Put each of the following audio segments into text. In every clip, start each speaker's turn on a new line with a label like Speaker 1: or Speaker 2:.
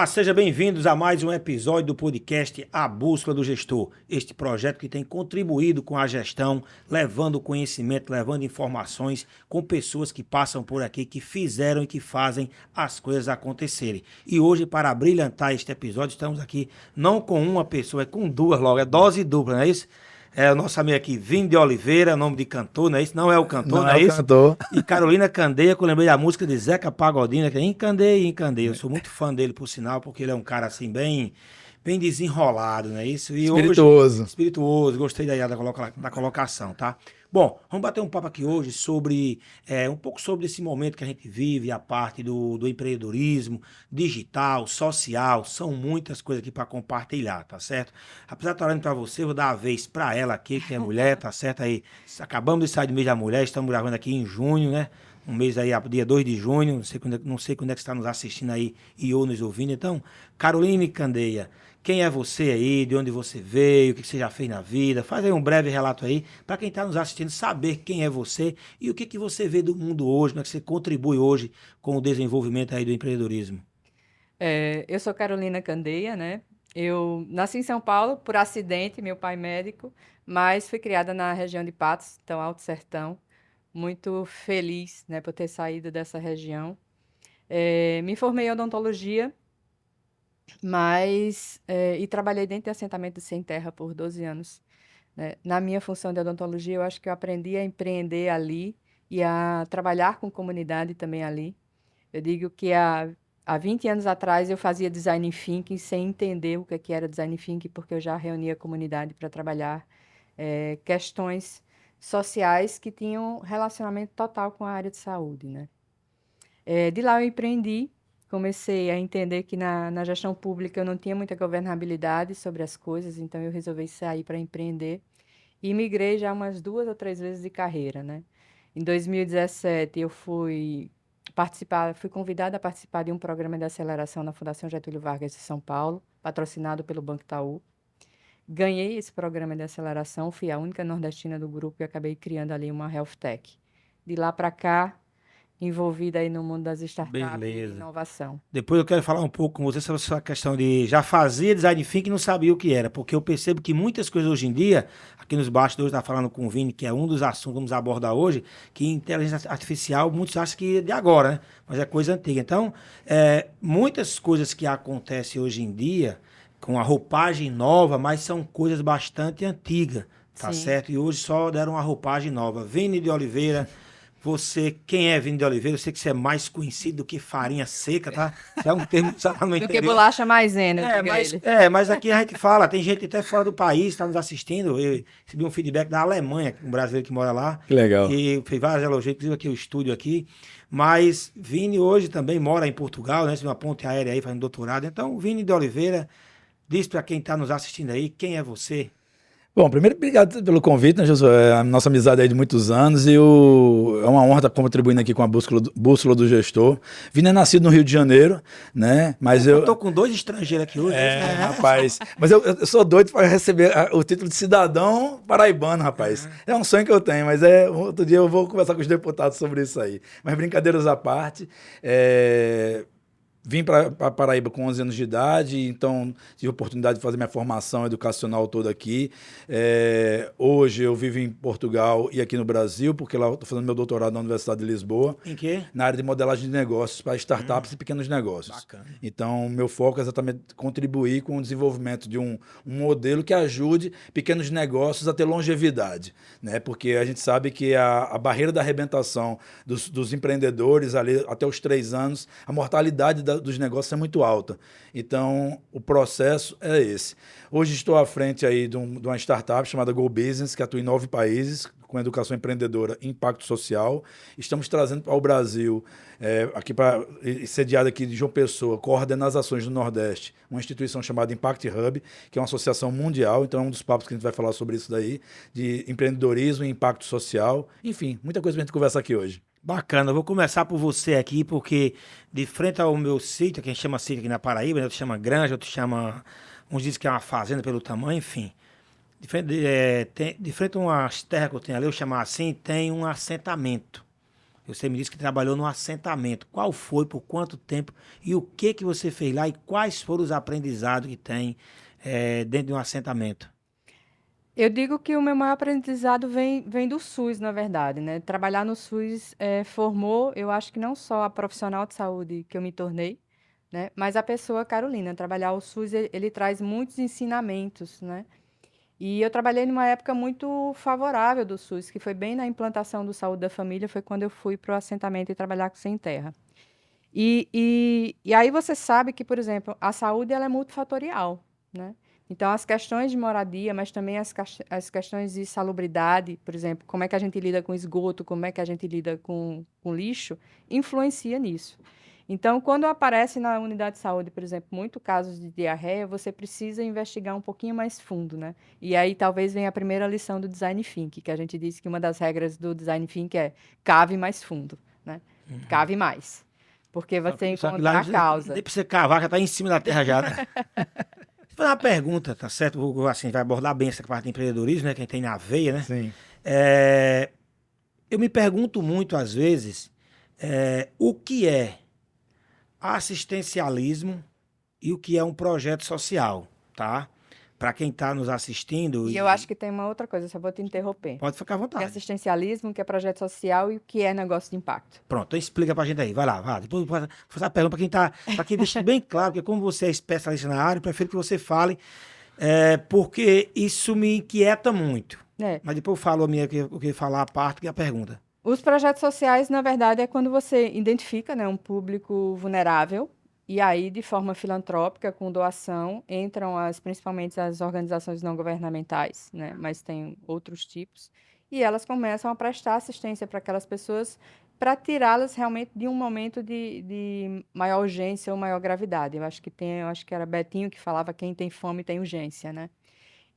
Speaker 1: Olá, sejam bem-vindos a mais um episódio do podcast A Bússola do Gestor. Este projeto que tem contribuído com a gestão, levando conhecimento, levando informações com pessoas que passam por aqui, que fizeram e que fazem as coisas acontecerem. E hoje, para brilhantar este episódio, estamos aqui não com uma pessoa, é com duas logo, é dose dupla, não é isso? É o nosso amigo aqui, Vini de Oliveira, nome de cantor, não é isso? Não é o cantor,
Speaker 2: Não
Speaker 1: não
Speaker 2: é
Speaker 1: é
Speaker 2: o
Speaker 1: isso?
Speaker 2: cantor.
Speaker 1: E Carolina Candeia, que eu lembrei da música de Zeca Pagodinho, que é Encandeia, Encandeia. Eu sou muito fã dele, por sinal, porque ele é um cara assim, bem desenrolado, não é isso? E hoje,
Speaker 2: Espirituoso.
Speaker 1: espirituoso, gostei da colocação, tá? Bom, vamos bater um papo aqui hoje sobre, um pouco sobre esse momento que a gente vive, a parte do empreendedorismo, digital, social, são muitas coisas aqui para compartilhar, tá certo? Apesar de estar olhando para você, vou dar a vez para ela aqui, que é mulher, tá certo? Aí, acabamos de sair do mês da mulher, estamos gravando aqui em junho, né? Um mês aí, dia 2 de junho, não sei quando é que você está nos assistindo aí e ou nos ouvindo. Então, Caroline Candeia, quem é você aí, de onde você veio, o que você já fez na vida? Faz aí um breve relato aí, para quem está nos assistindo saber quem é você e o que você vê do mundo hoje, como é que você contribui hoje com o desenvolvimento aí do empreendedorismo.
Speaker 3: Eu sou Carolina Candeia, né? Eu nasci em São Paulo por acidente, meu pai médico, mas fui criada na região de Patos, então Alto Sertão. Muito feliz, né, por ter saído dessa região. Me formei em odontologia, e trabalhei dentro de assentamento sem terra por 12 anos, né? Na minha função de odontologia, eu acho que eu aprendi a empreender ali e a trabalhar com comunidade também ali. Eu digo que há 20 anos atrás eu fazia design thinking sem entender o que era design thinking, porque eu já reunia a comunidade para trabalhar questões sociais que tinham relacionamento total com a área de saúde, né? De lá eu empreendi, comecei a entender que na gestão pública eu não tinha muita governabilidade sobre as coisas, então eu resolvi sair para empreender e migrei já umas 2 ou 3 vezes de carreira, né? Em 2017 eu fui convidada a participar de um programa de aceleração na Fundação Getúlio Vargas de São Paulo, patrocinado pelo Banco Itaú. Ganhei esse programa de aceleração, fui a única nordestina do grupo e acabei criando ali uma health tech. De lá para cá, envolvida aí no mundo das startups e de
Speaker 1: Beleza.
Speaker 3: inovação.
Speaker 1: Depois eu quero falar um pouco com você sobre essa questão de já fazia design thinking e não sabia o que era, porque eu percebo que muitas coisas hoje em dia, aqui nos bastidores está falando com o Vini, que é um dos assuntos que vamos abordar hoje, que inteligência artificial, muitos acham que é de agora, né? Mas é coisa antiga. Então, muitas coisas que acontecem hoje em dia, com a roupagem nova, mas são coisas bastante antigas, tá
Speaker 3: Sim.
Speaker 1: certo? E hoje só deram uma roupagem nova. Vini de Oliveira. Você, quem é Vini de Oliveira? Eu sei que você é mais conhecido do que farinha seca, tá? Isso é um termo que está lá no
Speaker 3: Do que
Speaker 1: interior.
Speaker 3: bolacha maisena,
Speaker 1: É,
Speaker 3: diga
Speaker 1: mas,
Speaker 3: ele.
Speaker 1: é, mas aqui a gente fala, tem gente até fora do país, está nos assistindo. Eu recebi um feedback da Alemanha, um brasileiro que mora lá,
Speaker 2: Que legal.
Speaker 1: e fez vários elogios, inclusive aqui o estúdio aqui. Mas Vini hoje também mora em Portugal, né? Tem uma ponte aérea aí fazendo doutorado. Então, Vini de Oliveira, diz para quem está nos assistindo aí, quem é você?
Speaker 2: Bom, primeiro, obrigado pelo convite, né, Josué? A nossa amizade aí de muitos anos e é uma honra estar contribuindo aqui com a Bússola do Gestor. Vini é nascido no Rio de Janeiro, né? Mas
Speaker 1: Eu tô com dois estrangeiros aqui hoje.
Speaker 2: rapaz, mas eu sou doido para receber o título de cidadão paraibano, rapaz. É um sonho que eu tenho, mas outro dia eu vou conversar com os deputados sobre isso aí. Mas brincadeiras à parte, vim para Paraíba com 11 anos de idade, então tive a oportunidade de fazer minha formação educacional toda aqui. Hoje eu vivo em Portugal e aqui no Brasil, porque lá eu estou fazendo meu doutorado na Universidade de Lisboa,
Speaker 1: Em quê?
Speaker 2: na área de modelagem de negócios para startups e pequenos negócios.
Speaker 1: Bacana.
Speaker 2: Então, meu foco é exatamente contribuir com o desenvolvimento de um modelo que ajude pequenos negócios a ter longevidade, né? Porque a gente sabe que a barreira da arrebentação dos empreendedores ali até os 3 anos, a mortalidade dos negócios é muito alta. Então, o processo é esse. Hoje estou à frente aí de uma startup chamada Go Business, que atua em 9 países, com educação empreendedora e impacto social. Estamos trazendo para o Brasil, sediada aqui de João Pessoa, coordenar as ações do Nordeste, uma instituição chamada Impact Hub, que é uma associação mundial, então é um dos papos que a gente vai falar sobre isso daí, de empreendedorismo e impacto social. Enfim, muita coisa para a gente conversar aqui hoje.
Speaker 1: Bacana, eu vou começar por você aqui, porque de frente ao meu sítio, que a gente chama sítio aqui na Paraíba, né? Outros chama granja, outros chama, uns dizem que é uma fazenda pelo tamanho, enfim. De frente a umas terras que eu tenho ali, eu chamar assim, tem um assentamento. Você me disse que trabalhou no assentamento. Qual foi, por quanto tempo e o que você fez lá e quais foram os aprendizados que tem dentro de um assentamento?
Speaker 3: Eu digo que o meu maior aprendizado vem do SUS, na verdade, né? Trabalhar no SUS formou, eu acho que não só a profissional de saúde que eu me tornei, né? Mas a pessoa Carolina. Trabalhar o SUS, ele traz muitos ensinamentos, né? E eu trabalhei numa época muito favorável do SUS, que foi bem na implantação do Saúde da Família, foi quando eu fui para o assentamento e trabalhar com Sem Terra. E aí você sabe que, por exemplo, a saúde ela é multifatorial, né? Então, as questões de moradia, mas também as questões de salubridade, por exemplo, como é que a gente lida com esgoto, como é que a gente lida com lixo, influencia nisso. Então, quando aparece na unidade de saúde, por exemplo, muito casos de diarreia, você precisa investigar um pouquinho mais fundo, né? E aí talvez venha a primeira lição do Design Thinking, que a gente disse que uma das regras do Design Thinking é cave mais fundo, né? Cave mais. Porque você
Speaker 1: Só que lá
Speaker 3: encontra a causa.
Speaker 1: nem pra você cavar, já tá em cima da terra já, né? Vou fazer uma pergunta, tá certo? Assim, vai abordar bem essa parte de empreendedorismo, né? Quem tem na veia, né?
Speaker 2: Sim.
Speaker 1: Eu me pergunto muito, às vezes, o que é assistencialismo e o que é um projeto social, tá? Para quem está nos assistindo.
Speaker 3: E eu acho que tem uma outra coisa, só vou te interromper.
Speaker 1: Pode ficar à
Speaker 3: O que é
Speaker 1: vontade.
Speaker 3: assistencialismo, o que é projeto social e o que é negócio de impacto.
Speaker 1: Pronto, então explica pra gente aí. Vai lá, vai. Depois eu vou fazer a pergunta para quem deixa bem claro, porque como você é especialista na área, eu prefiro que você fale, porque isso me inquieta muito.
Speaker 3: É.
Speaker 1: Mas depois eu falo o que falar a parte que é a pergunta.
Speaker 3: Os projetos sociais, na verdade, é quando você identifica, né, um público vulnerável e aí, de forma filantrópica, com doação, entram principalmente as organizações não governamentais, né, mas tem outros tipos, e elas começam a prestar assistência para aquelas pessoas para tirá-las realmente de um momento de maior urgência ou maior gravidade. Eu acho que era Betinho que falava quem tem fome tem urgência, né?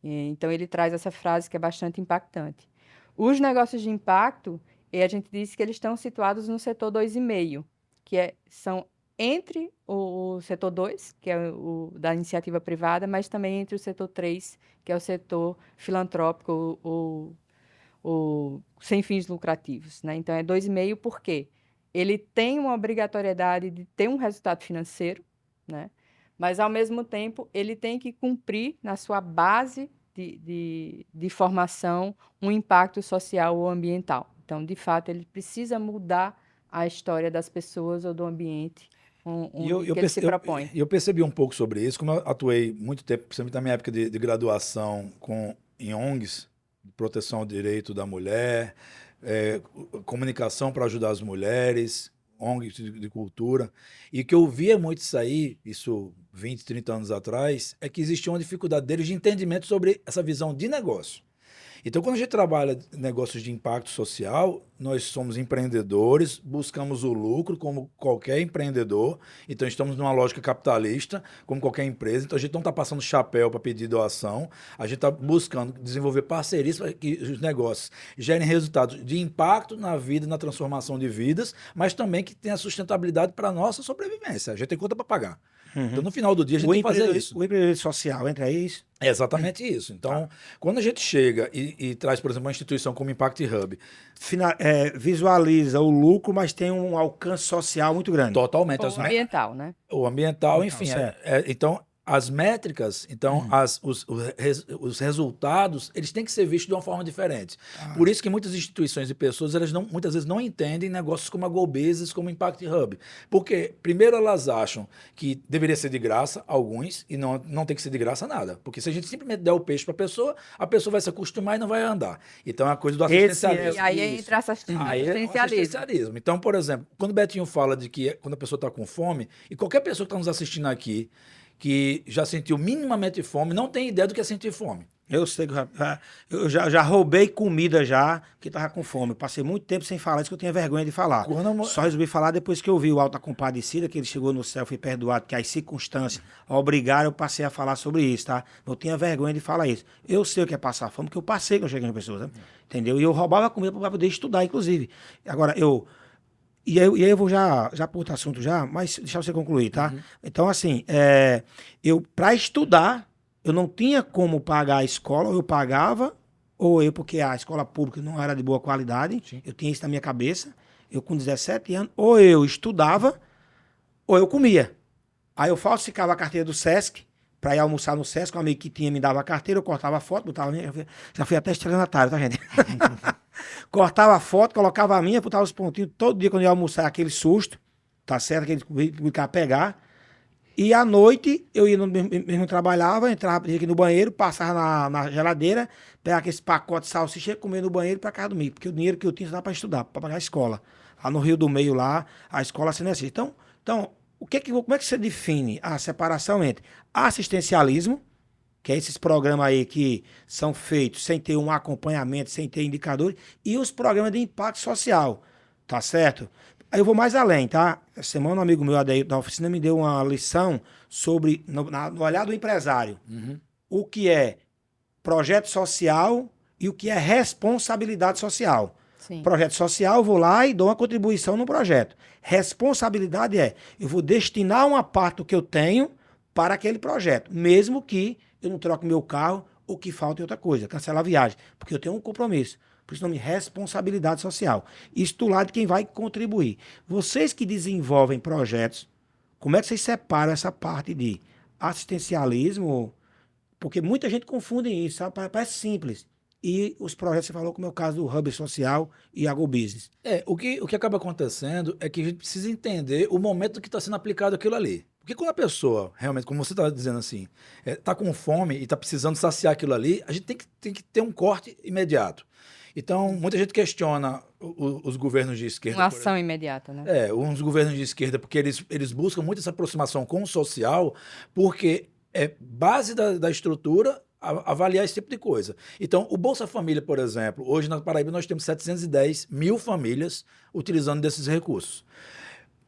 Speaker 3: Então, ele traz essa frase que é bastante impactante. Os negócios de impacto, a gente disse que eles estão situados no setor 2,5, são entre o setor 2, que é o da iniciativa privada, mas também entre o setor 3, que é o setor filantrópico, o sem fins lucrativos, né? Então, é 2,5 por quê? Ele tem uma obrigatoriedade de ter um resultado financeiro, né? Mas, ao mesmo tempo, ele tem que cumprir na sua base de formação um impacto social ou ambiental. Então, de fato, ele precisa mudar a história das pessoas ou do ambiente onde que ele se propõe.
Speaker 2: Eu percebi um pouco sobre isso, como eu atuei muito tempo, principalmente na minha época de graduação em ONGs, proteção ao direito da mulher, comunicação para ajudar as mulheres, ONGs de cultura, e que eu via muito isso 20, 30 anos atrás, é que existia uma dificuldade deles de entendimento sobre essa visão de negócio. Então, quando a gente trabalha negócios de impacto social, nós somos empreendedores, buscamos o lucro como qualquer empreendedor, então estamos numa lógica capitalista, como qualquer empresa, então a gente não está passando chapéu para pedir doação, a gente está buscando desenvolver parcerias para que os negócios gerem resultados de impacto na vida, na transformação de vidas, mas também que tenha sustentabilidade para a nossa sobrevivência. A gente tem conta para pagar. Então, no final do dia, a gente tem que fazer isso.
Speaker 1: O empreendedorismo social, entra isso.
Speaker 2: É exatamente isso. Então, quando a gente chega e traz, por exemplo, uma instituição como Impact Hub,
Speaker 1: visualiza o lucro, mas tem um alcance social muito grande.
Speaker 2: totalmente.
Speaker 3: Ou ambiental, né?
Speaker 2: O ambiental,
Speaker 1: Então,
Speaker 2: enfim.
Speaker 1: certo.
Speaker 2: Então, as métricas, os resultados, eles têm que ser vistos de uma forma diferente. Por isso que muitas instituições e pessoas, elas muitas vezes não entendem negócios como a Go Business, como o Impact Hub. Porque, primeiro, elas acham que deveria ser de graça, alguns, e não tem que ser de graça nada. Porque se a gente simplesmente der o peixe para a pessoa vai se acostumar e não vai andar. Então, é a coisa do assistencialismo.
Speaker 3: E aí entra assistencialismo.
Speaker 2: Então, por exemplo, quando o Betinho fala de que quando a pessoa está com fome, e qualquer pessoa que está nos assistindo aqui, que já sentiu minimamente fome, não tem ideia do que é sentir fome.
Speaker 1: Eu sei que eu já roubei comida já, porque tava com fome. Eu passei muito tempo sem falar isso, que eu tinha vergonha de falar. Só resolvi falar depois que eu vi o Alta Compadecida, que ele chegou no céu, foi perdoado, que as circunstâncias obrigaram, eu passei a falar sobre isso, tá? Eu tinha vergonha de falar isso. Eu sei o que é passar fome, porque eu passei quando eu cheguei nas pessoas, né? Entendeu? E eu roubava comida para poder estudar, inclusive. Agora, E aí eu vou já para outro assunto já, mas deixa você concluir, tá? Então, assim, para estudar, eu não tinha como pagar a escola, ou eu pagava, porque a escola pública não era de boa qualidade, eu tinha isso na minha cabeça, Eu com 17 anos, ou eu estudava, ou eu comia. Aí eu falsificava a carteira do Sesc, para ir almoçar no Sesc, um amigo que tinha me dava a carteira, eu cortava a foto, botava a minha, já fui até estelionatário, tá, gente? Cortava a foto, colocava a minha, botava os pontinhos, todo dia quando eu ia almoçar, aquele susto, tá certo, aquele que pegar. E à noite, eu ia mesmo trabalhava, entrava aqui no banheiro, passava na geladeira, pegava aquele pacote de salsicha, comia no banheiro para casa dormir, porque o dinheiro que eu tinha só dava para estudar, para pagar a escola. Lá no Rio do Meio, lá, a escola assim, assim. Então como é que você define a separação entre assistencialismo, que é esses programas aí que são feitos sem ter um acompanhamento, sem ter indicadores, e os programas de impacto social, tá certo? Aí eu vou mais além, tá? Essa semana um amigo meu da oficina me deu uma lição sobre, no olhar do empresário, o que é projeto social e o que é responsabilidade social.
Speaker 3: Sim.
Speaker 1: Projeto social, eu vou lá e dou uma contribuição no projeto. Responsabilidade eu vou destinar uma parte do que eu tenho para aquele projeto, mesmo que eu não troque meu carro ou que falte outra coisa, cancelar a viagem, porque eu tenho um compromisso. Por isso, nome responsabilidade social. Isso do lado de quem vai contribuir. Vocês que desenvolvem projetos, como é que vocês separam essa parte de assistencialismo? Porque muita gente confunde isso, sabe? Parece simples. E os projetos, você falou, como é o caso do Hub Social e a Go Business.
Speaker 2: O que acaba acontecendo é que a gente precisa entender o momento que está sendo aplicado aquilo ali. Porque quando a pessoa, realmente, como você está dizendo assim, está com fome e está precisando saciar aquilo ali, a gente tem que ter um corte imediato. Então, muita gente questiona os governos de esquerda.
Speaker 3: Uma ação imediata, né?
Speaker 2: Uns governos de esquerda, porque eles buscam muito essa aproximação com o social, porque é base da estrutura avaliar esse tipo de coisa. Então, o Bolsa Família, por exemplo, hoje na Paraíba nós temos 710 mil famílias utilizando desses recursos.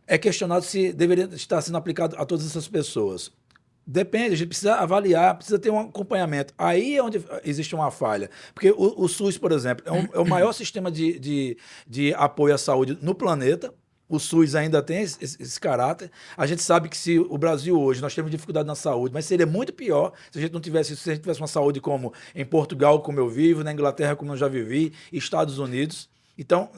Speaker 2: É questionado se deveria estar sendo aplicado a todas essas pessoas. Depende, a gente precisa avaliar, precisa ter um acompanhamento. Aí é onde existe uma falha. Porque o SUS, por exemplo, é o maior sistema de apoio à saúde no planeta. O SUS ainda tem esse caráter. A gente sabe que se o Brasil hoje, nós temos dificuldade na saúde, mas seria muito pior se a gente não tivesse isso, se a gente tivesse uma saúde como em Portugal, como eu vivo, na Inglaterra, como eu já vivi, Estados Unidos. Então,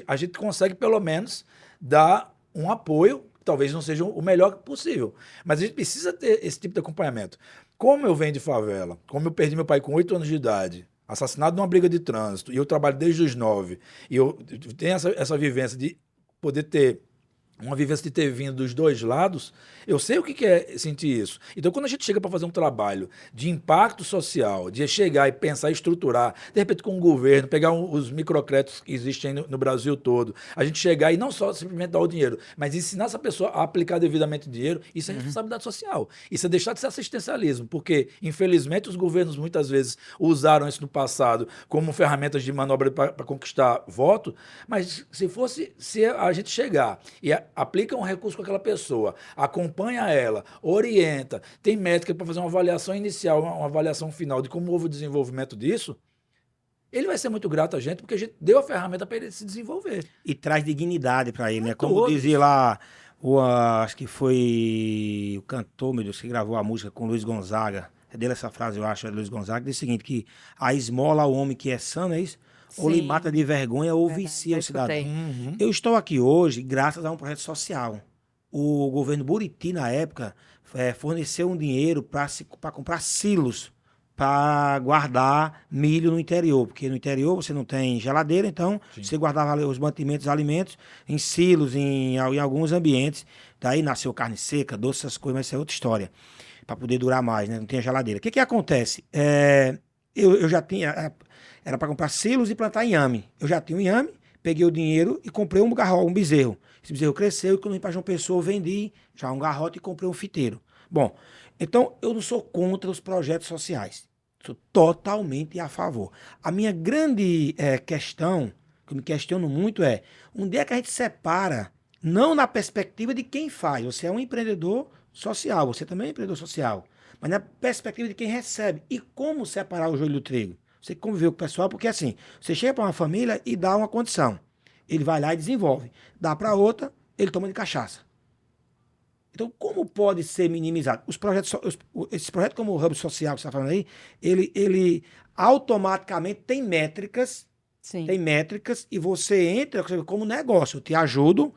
Speaker 2: a gente consegue, pelo menos, dar um apoio, talvez não seja o melhor possível, mas a gente precisa ter esse tipo de acompanhamento. Como eu venho de favela, como eu perdi meu pai com 8 anos de idade, assassinado numa briga de trânsito, e eu trabalho desde os 9, e eu tenho essa vivência de poder ter uma vivência de ter vindo dos dois lados, eu sei o que é sentir isso. Então, quando a gente chega para fazer um trabalho de impacto social, de chegar e pensar e estruturar, de repente com o governo, pegar os microcréditos que existem no Brasil todo, a gente chegar e não só simplesmente dar o dinheiro, mas ensinar essa pessoa a aplicar devidamente o dinheiro, isso é responsabilidade social. Isso é deixar de ser assistencialismo, porque, infelizmente, os governos muitas vezes usaram isso no passado como ferramentas de manobra para conquistar voto, mas se a gente chegar e aplica um recurso com aquela pessoa, acompanha ela, orienta, tem métrica para fazer uma avaliação inicial, uma avaliação final de como houve o desenvolvimento disso, ele vai ser muito grato a gente, porque a gente deu a ferramenta para ele se desenvolver.
Speaker 1: E traz dignidade para ele, né? Como
Speaker 2: Todos.
Speaker 1: dizia lá, acho que foi o cantor, meu Deus, que gravou a música com Luiz Gonzaga. É dele essa frase, eu acho, é Luiz Gonzaga, diz o seguinte, que a esmola ao homem que é sano, é isso? Ou lhe
Speaker 3: Sim.
Speaker 1: mata de vergonha ou
Speaker 3: Verdade,
Speaker 1: vicia
Speaker 3: já
Speaker 1: o cidadão.
Speaker 3: escutei.
Speaker 1: Eu estou aqui hoje graças a um projeto social. O governo Buriti, na época, forneceu um dinheiro para comprar silos para guardar milho no interior, porque no interior você não tem geladeira, então você guardava os mantimentos, alimentos em silos, em alguns ambientes. Daí nasceu carne seca, doce, essas coisas, mas isso é outra história, para poder durar mais, né? Não tinha geladeira. O que acontece? Eu já tinha... Era para comprar silos e plantar inhame. Eu já tinha um inhame, peguei o dinheiro e comprei um garrote, um bezerro. Esse bezerro cresceu e quando eu vim para João Pessoa, eu vendi já um garrote e comprei um fiteiro. Bom, então eu não sou contra os projetos sociais. Sou totalmente a favor. A minha grande questão, que eu me questiono muito onde é que a gente separa, não na perspectiva de quem faz. Você é um empreendedor social, você também é um empreendedor social, mas na perspectiva de quem recebe. E como separar o joio do trigo? Você conviveu com o pessoal, porque assim, você chega para uma família e dá uma condição. Ele vai lá e desenvolve. Dá para outra, ele toma de cachaça. Então, como pode ser minimizado? Esse projeto como o Hub Social que você está falando aí, ele automaticamente tem métricas
Speaker 3: Sim.
Speaker 1: tem métricas e você entra como negócio. Eu te ajudo,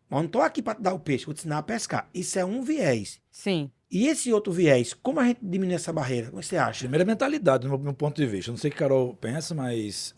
Speaker 1: mas não estou aqui para te dar o peixe, vou te ensinar a pescar. Isso é um viés.
Speaker 3: Sim.
Speaker 1: E esse outro viés, como a gente diminui essa barreira? Como você acha?
Speaker 2: Primeiro é mentalidade, no meu ponto de vista. Eu não sei o que a Carol pensa, mas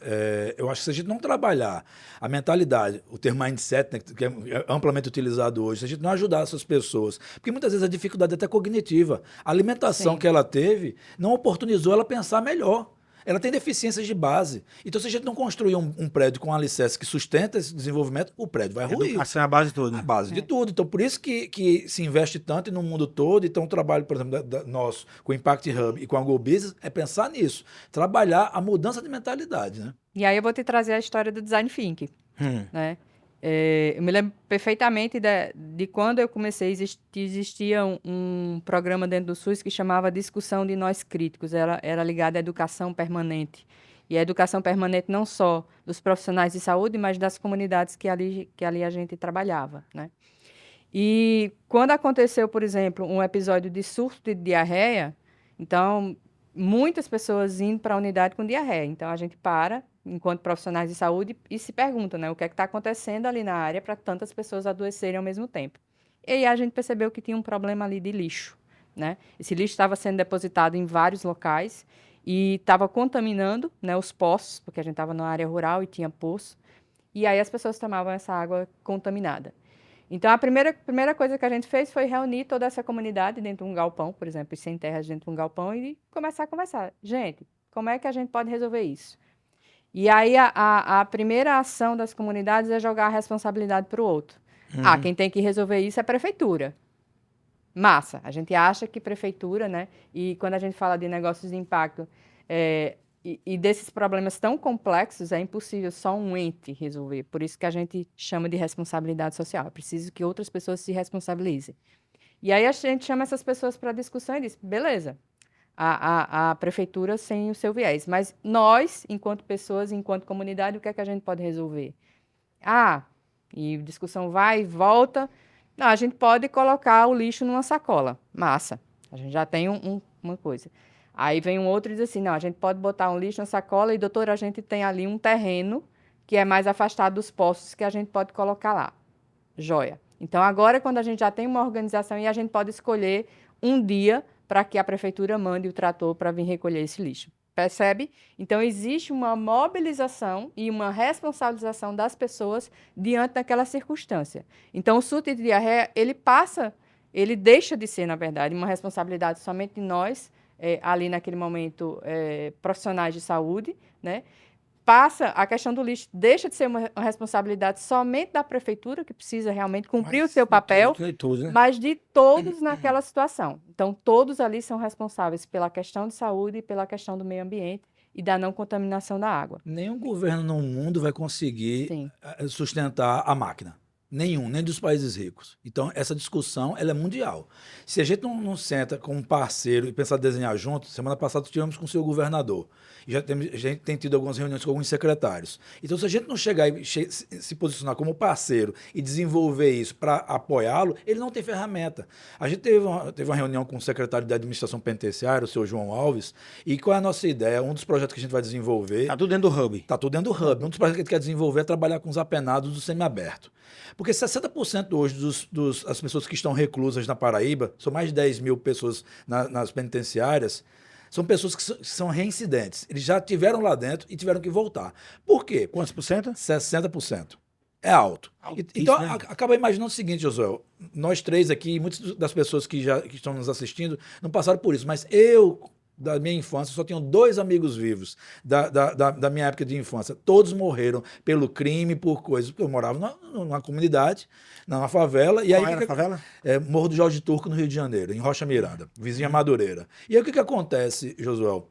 Speaker 2: eu acho que se a gente não trabalhar a mentalidade, o termo mindset, né, que é amplamente utilizado hoje, se a gente não ajudar essas pessoas, porque muitas vezes a dificuldade é até cognitiva. A alimentação
Speaker 3: Sim.
Speaker 2: que ela teve não oportunizou ela pensar melhor. Ela tem deficiências de base. Então, se a gente não construir um prédio com um alicerce que sustenta esse desenvolvimento, o prédio vai ruir.
Speaker 1: Educação é a base de tudo.
Speaker 2: A
Speaker 1: Né?
Speaker 2: base de tudo. Então, por isso que se investe tanto no mundo todo. Então, o trabalho, por exemplo, nosso com o Impact Hub e com a Go Business é pensar nisso. Trabalhar a mudança de mentalidade, né?
Speaker 3: E aí eu vou te trazer a história do Design Thinking, né? Eu me lembro perfeitamente de quando eu comecei, existia um programa dentro do SUS que chamava Discussão de Nós Críticos, era ligado à educação permanente. E a educação permanente não só dos profissionais de saúde, mas das comunidades que ali a gente trabalhava, né? E quando aconteceu, por exemplo, um episódio de surto de diarreia, então muitas pessoas indo para a unidade com diarreia. Então a gente para, enquanto profissionais de saúde, e se pergunta, né, o que é que está acontecendo ali na área para tantas pessoas adoecerem ao mesmo tempo. E aí a gente percebeu que tinha um problema ali de lixo, né? Esse lixo estava sendo depositado em vários locais e estava contaminando, né, os poços, porque a gente estava na área rural e tinha poço. E aí as pessoas tomavam essa água contaminada. Então, a primeira coisa que a gente fez foi reunir toda essa comunidade dentro de um galpão, por exemplo, e sem terras dentro de um galpão, e começar a conversar. Gente, como é que a gente pode resolver isso? E aí, a primeira ação das comunidades é jogar a responsabilidade para o outro. Quem tem que resolver isso é a prefeitura. Massa. A gente acha que prefeitura, né? E quando a gente fala de negócios de impacto, e desses problemas tão complexos, é impossível só um ente resolver. Por isso que a gente chama de responsabilidade social. É preciso que outras pessoas se responsabilizem. E aí a gente chama essas pessoas para discussão e diz, beleza, a prefeitura sem o seu viés. Mas nós, enquanto pessoas, enquanto comunidade, o que é que a gente pode resolver? E discussão vai e volta. Não, a gente pode colocar o lixo numa sacola. Massa. A gente já tem uma coisa. Aí vem um outro e diz assim, não, a gente pode botar um lixo na sacola e, doutor, a gente tem ali um terreno que é mais afastado dos postos que a gente pode colocar lá. Joia. Então, agora, quando a gente já tem uma organização e a gente pode escolher um dia para que a prefeitura mande o trator para vir recolher esse lixo. Percebe? Então, existe uma mobilização e uma responsabilização das pessoas diante daquela circunstância. Então, o surto de diarreia, ele deixa de ser, na verdade, uma responsabilidade somente de nós, ali naquele momento, profissionais de saúde, né? Passa a questão do lixo, deixa de ser uma responsabilidade somente da prefeitura, que precisa realmente cumprir o seu papel,
Speaker 1: Tudo, né?
Speaker 3: mas de todos naquela situação. Então, todos ali são responsáveis pela questão de saúde e pela questão do meio ambiente e da não contaminação da água.
Speaker 2: Nenhum governo no mundo vai conseguir
Speaker 3: Sim.
Speaker 2: sustentar a máquina. Nenhum, nem dos países ricos. Então, essa discussão ela é mundial. Se a gente não senta com um parceiro e pensar em desenhar junto, semana passada tivemos com o seu governador. E a gente tem tido algumas reuniões com alguns secretários. Então, se a gente não chegar e se posicionar como parceiro e desenvolver isso para apoiá-lo, ele não tem ferramenta. A gente teve uma reunião com o secretário de administração penitenciária, o seu João Alves, e qual é a nossa ideia? Um dos projetos que a gente vai desenvolver...
Speaker 1: Tá tudo dentro do hub.
Speaker 2: Está tudo dentro do hub. Um dos projetos que a gente quer desenvolver é trabalhar com os apenados do semiaberto. Porque 60% hoje das pessoas que estão reclusas na Paraíba, são mais de 10 mil pessoas nas penitenciárias, são pessoas que são reincidentes. Eles já estiveram lá dentro e tiveram que voltar. Por quê?
Speaker 1: Quantos por cento?
Speaker 2: 60%. É alto.
Speaker 1: Altíssimo,
Speaker 2: Então,
Speaker 1: né?
Speaker 2: acaba imaginando o seguinte, Josué. Nós três aqui, muitas das pessoas que estão nos assistindo, não passaram por isso. Mas eu, da minha infância, só tenho 2 amigos vivos da minha época de infância. Todos morreram pelo crime, por coisas. Porque eu morava numa comunidade, numa favela. E
Speaker 1: Qual
Speaker 2: aí,
Speaker 1: era a favela?
Speaker 2: Morro do Jorge Turco, no Rio de Janeiro, em Rocha Miranda, vizinha Madureira. E aí o que acontece, Josué?